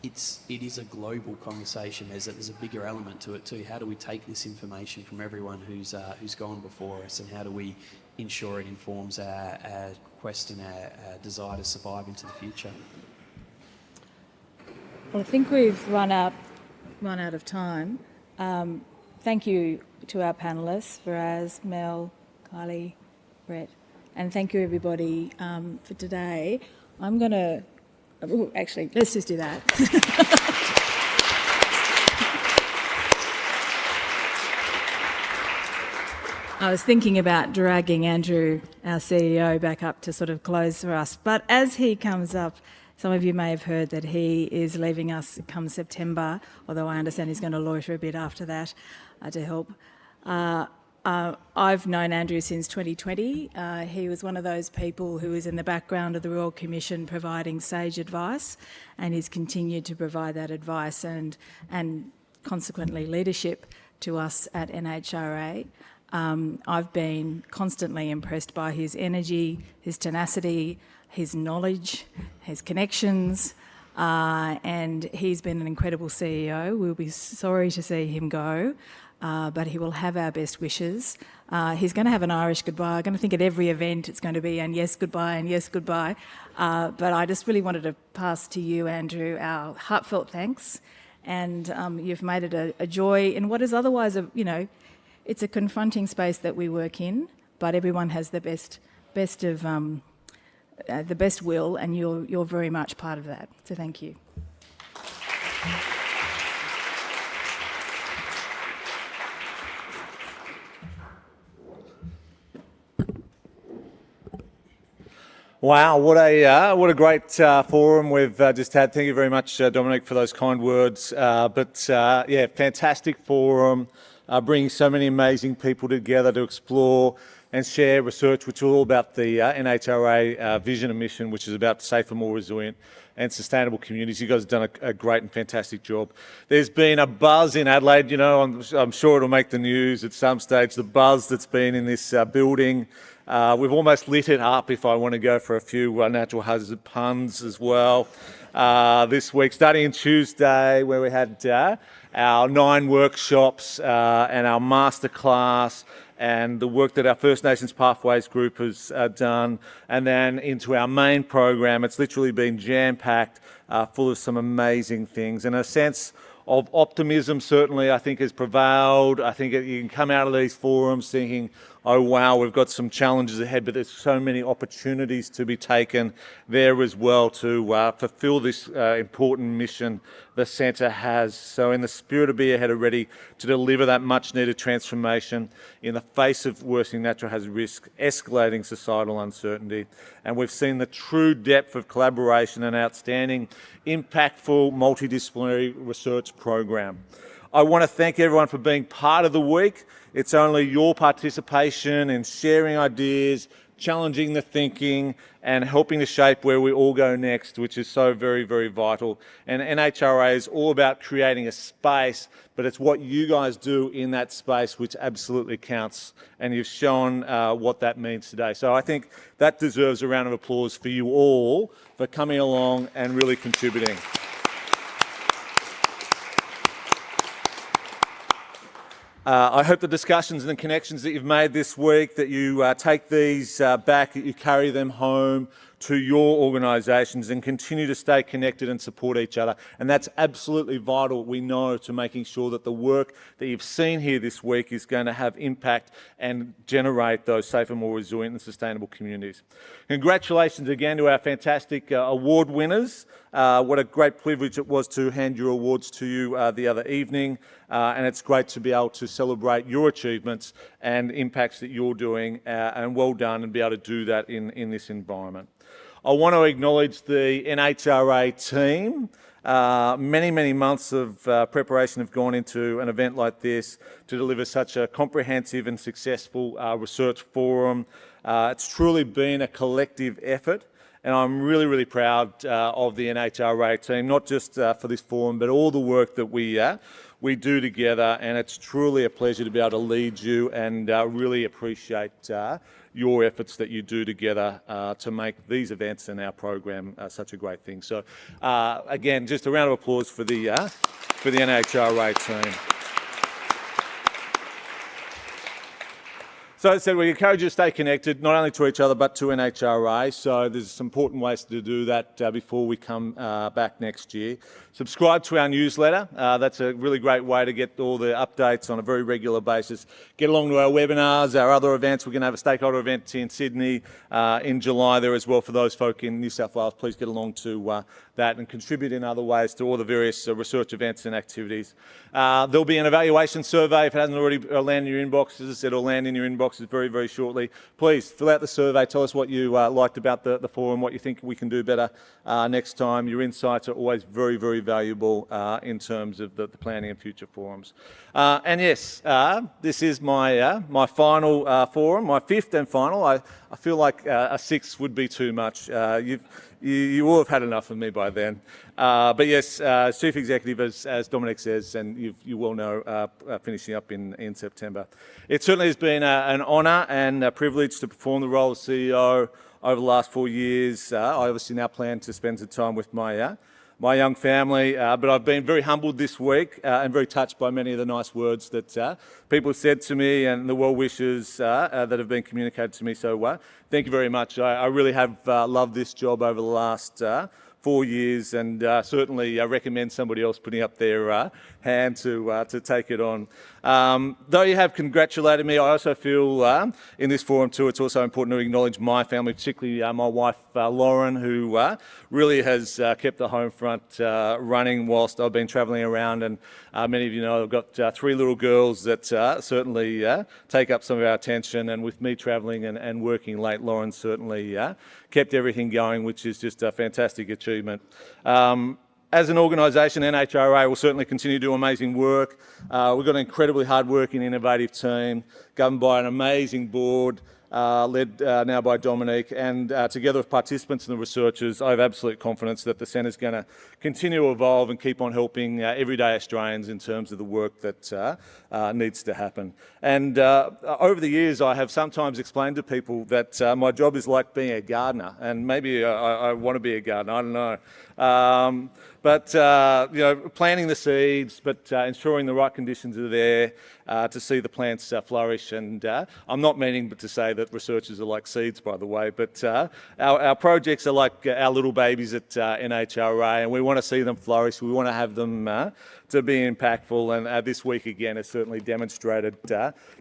it is a global conversation. There's a bigger element to it too. How do we take this information from everyone who's gone before us, and how do we ensure it informs our quest and our desire to survive into the future? Well, I think we've run out of time. Thank you to our panellists, Faraz, Mel, Kylie, Brett, and thank you everybody for today. I'm going to... actually, let's just do that. I was thinking about dragging Andrew, our CEO, back up to sort of close for us. But as he comes up, some of you may have heard that he is leaving us come September, although I understand he's going to loiter a bit after that to help. I've known Andrew since 2020. He was one of those people who was in the background of the Royal Commission providing sage advice, and he's continued to provide that advice and consequently leadership to us at NHRA. I've been constantly impressed by his energy, his tenacity, his knowledge, his connections, and he's been an incredible CEO. We'll be sorry to see him go, but he will have our best wishes. He's going to have an Irish goodbye. I'm going to think at every event it's going to be and yes, goodbye, and yes, goodbye. But I just really wanted to pass to you, Andrew, our heartfelt thanks. And you've made it a joy in what is otherwise it's a confronting space that we work in, but everyone has the best will, and you're very much part of that. So thank you. Wow, what a great forum we've just had. Thank you very much, Dominique, for those kind words. Yeah, fantastic forum, bringing so many amazing people together to explore and share research, which is all about the NHRA vision and mission, which is about safer, more resilient and sustainable communities. You guys have done a great and fantastic job. There's been a buzz in Adelaide, I'm sure it'll make the news at some stage, the buzz that's been in this building. We've almost lit it up, if I want to go for a few natural hazard puns as well, this week, starting on Tuesday, where we had our 9 workshops and our masterclass and the work that our First Nations Pathways group has done, and then into our main program. It's literally been jam-packed, full of some amazing things, and a sense of optimism certainly I think has prevailed. I think you can come out of these forums thinking, oh wow, we've got some challenges ahead, but there's so many opportunities to be taken there as well to fulfil this important mission the centre has. So in the spirit of Be Ahead, are ready to deliver that much needed transformation in the face of worsening natural hazard risk, escalating societal uncertainty. And we've seen the true depth of collaboration and outstanding, impactful, multidisciplinary research program. I want to thank everyone for being part of the week. It's only your participation in sharing ideas, challenging the thinking, and helping to shape where we all go next, which is so very, very vital. And NHRA is all about creating a space, but it's what you guys do in that space which absolutely counts. And you've shown what that means today. So I think that deserves a round of applause for you all for coming along and really contributing. I hope the discussions and the connections that you've made this week, that you take these back, that you carry them home to your organisations and continue to stay connected and support each other. And that's absolutely vital, we know, to making sure that the work that you've seen here this week is going to have impact and generate those safer, more resilient and sustainable communities. Congratulations again to our fantastic award winners. What a great privilege it was to hand your awards to you the other evening. And it's great to be able to celebrate your achievements and impacts that you're doing, and well done, and be able to do that in this environment. I want to acknowledge the NHRA team. Many months of preparation have gone into an event like this to deliver such a comprehensive and successful research forum. It's truly been a collective effort. And I'm really, really proud of the NHRA team, not just for this forum, but all the work that we do together. And it's truly a pleasure to be able to lead you, and really appreciate your efforts that you do together to make these events and our program such a great thing. So again, just a round of applause for the NHRA team. So as I said, we encourage you to stay connected, not only to each other, but to NHRA. So there's some important ways to do that before we come back next year. Subscribe to our newsletter. That's a really great way to get all the updates on a very regular basis. Get along to our webinars, our other events. We're going to have a stakeholder event in Sydney in July there as well for those folk in New South Wales. Please get along to that and contribute in other ways to all the various research events and activities. There'll be an evaluation survey if it hasn't already landed in your inbox. As I said, it'll land in your inbox boxes very, very shortly. Please fill out the survey. Tell us what you liked about the forum, what you think we can do better next time. Your insights are always very, very valuable in terms of the planning and future forums. And yes, this is my final forum, my fifth and final. I feel like a sixth would be too much. You all have had enough of me by then. But yes, as Chief Executive, as Dominique says, and you well know, finishing up in September. It certainly has been an honour and a privilege to perform the role of CEO over the last 4 years. I obviously now plan to spend some time with my young family, but I've been very humbled this week and very touched by many of the nice words that people said to me and the well wishes that have been communicated to me. So thank you very much. I really have loved this job over the last 4 years, and certainly recommend somebody else putting up their hand to take it on. Though you have congratulated me, I also feel in this forum too, it's also important to acknowledge my family, particularly my wife Lauren, who really has kept the home front running whilst I've been travelling around. And many of you know I've got 3 little girls that certainly take up some of our attention, and with me travelling and working late, Lauren certainly kept everything going, which is just a fantastic achievement. As an organisation, NHRA will certainly continue to do amazing work. We've got an incredibly hard-working, innovative team, governed by an amazing board, led now by Dominique, and together with participants and the researchers, I have absolute confidence that the Centre is going to continue to evolve and keep on helping everyday Australians in terms of the work that needs to happen. And over the years, I have sometimes explained to people that my job is like being a gardener, and maybe I want to be a gardener, I don't know. But you know, planting the seeds, but ensuring the right conditions are there to see the plants flourish. And I'm not meaning but to say that researchers are like seeds, by the way, but our projects are like our little babies at NHRA, and we want to see them flourish. We want to have them to be impactful, and this week again has certainly demonstrated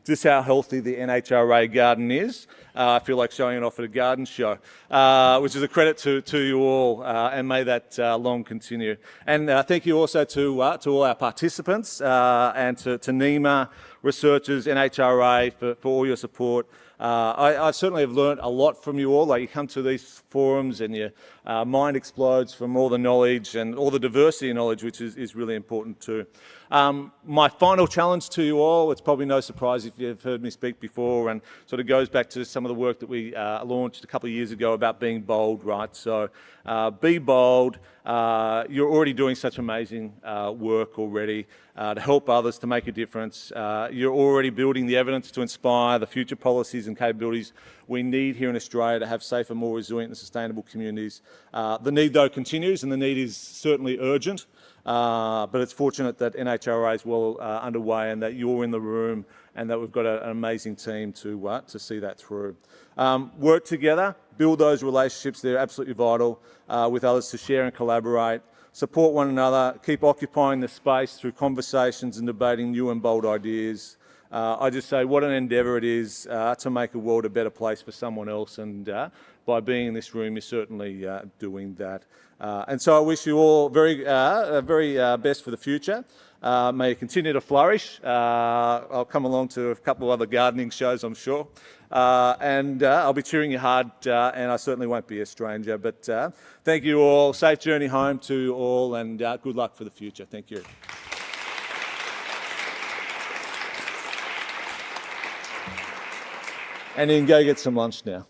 just how healthy the NHRA garden is. I feel like showing it off at a garden show, which is a credit to you all, and may that long continue. And thank you also to all our participants and to NEMA, researchers, NHRA for all your support. I certainly have learned a lot from you all. Like, you come to these forums and your mind explodes from all the knowledge and all the diversity of knowledge, which is really important too. My final challenge to you all, it's probably no surprise if you've heard me speak before, and sort of goes back to some of the work that we launched a couple of years ago about being bold, right? So be bold. You're already doing such amazing work already to help others, to make a difference. You're already building the evidence to inspire the future policies and capabilities we need here in Australia to have safer, more resilient and sustainable communities. The need, though, continues, and the need is certainly urgent. But it's fortunate that NHRA is well underway, and that you're in the room, and that we've got an amazing team to see that through. Work together, build those relationships. They're absolutely vital with others to share and collaborate. Support one another, keep occupying the space through conversations and debating new and bold ideas. I just say what an endeavour it is to make a world a better place for someone else, and by being in this room, you're certainly doing that. And so I wish you all very best for the future. May you continue to flourish. I'll come along to a couple of other gardening shows, I'm sure. And I'll be cheering you hard, and I certainly won't be a stranger. But thank you all. Safe journey home to you all, and good luck for the future. Thank you. And you can go get some lunch now.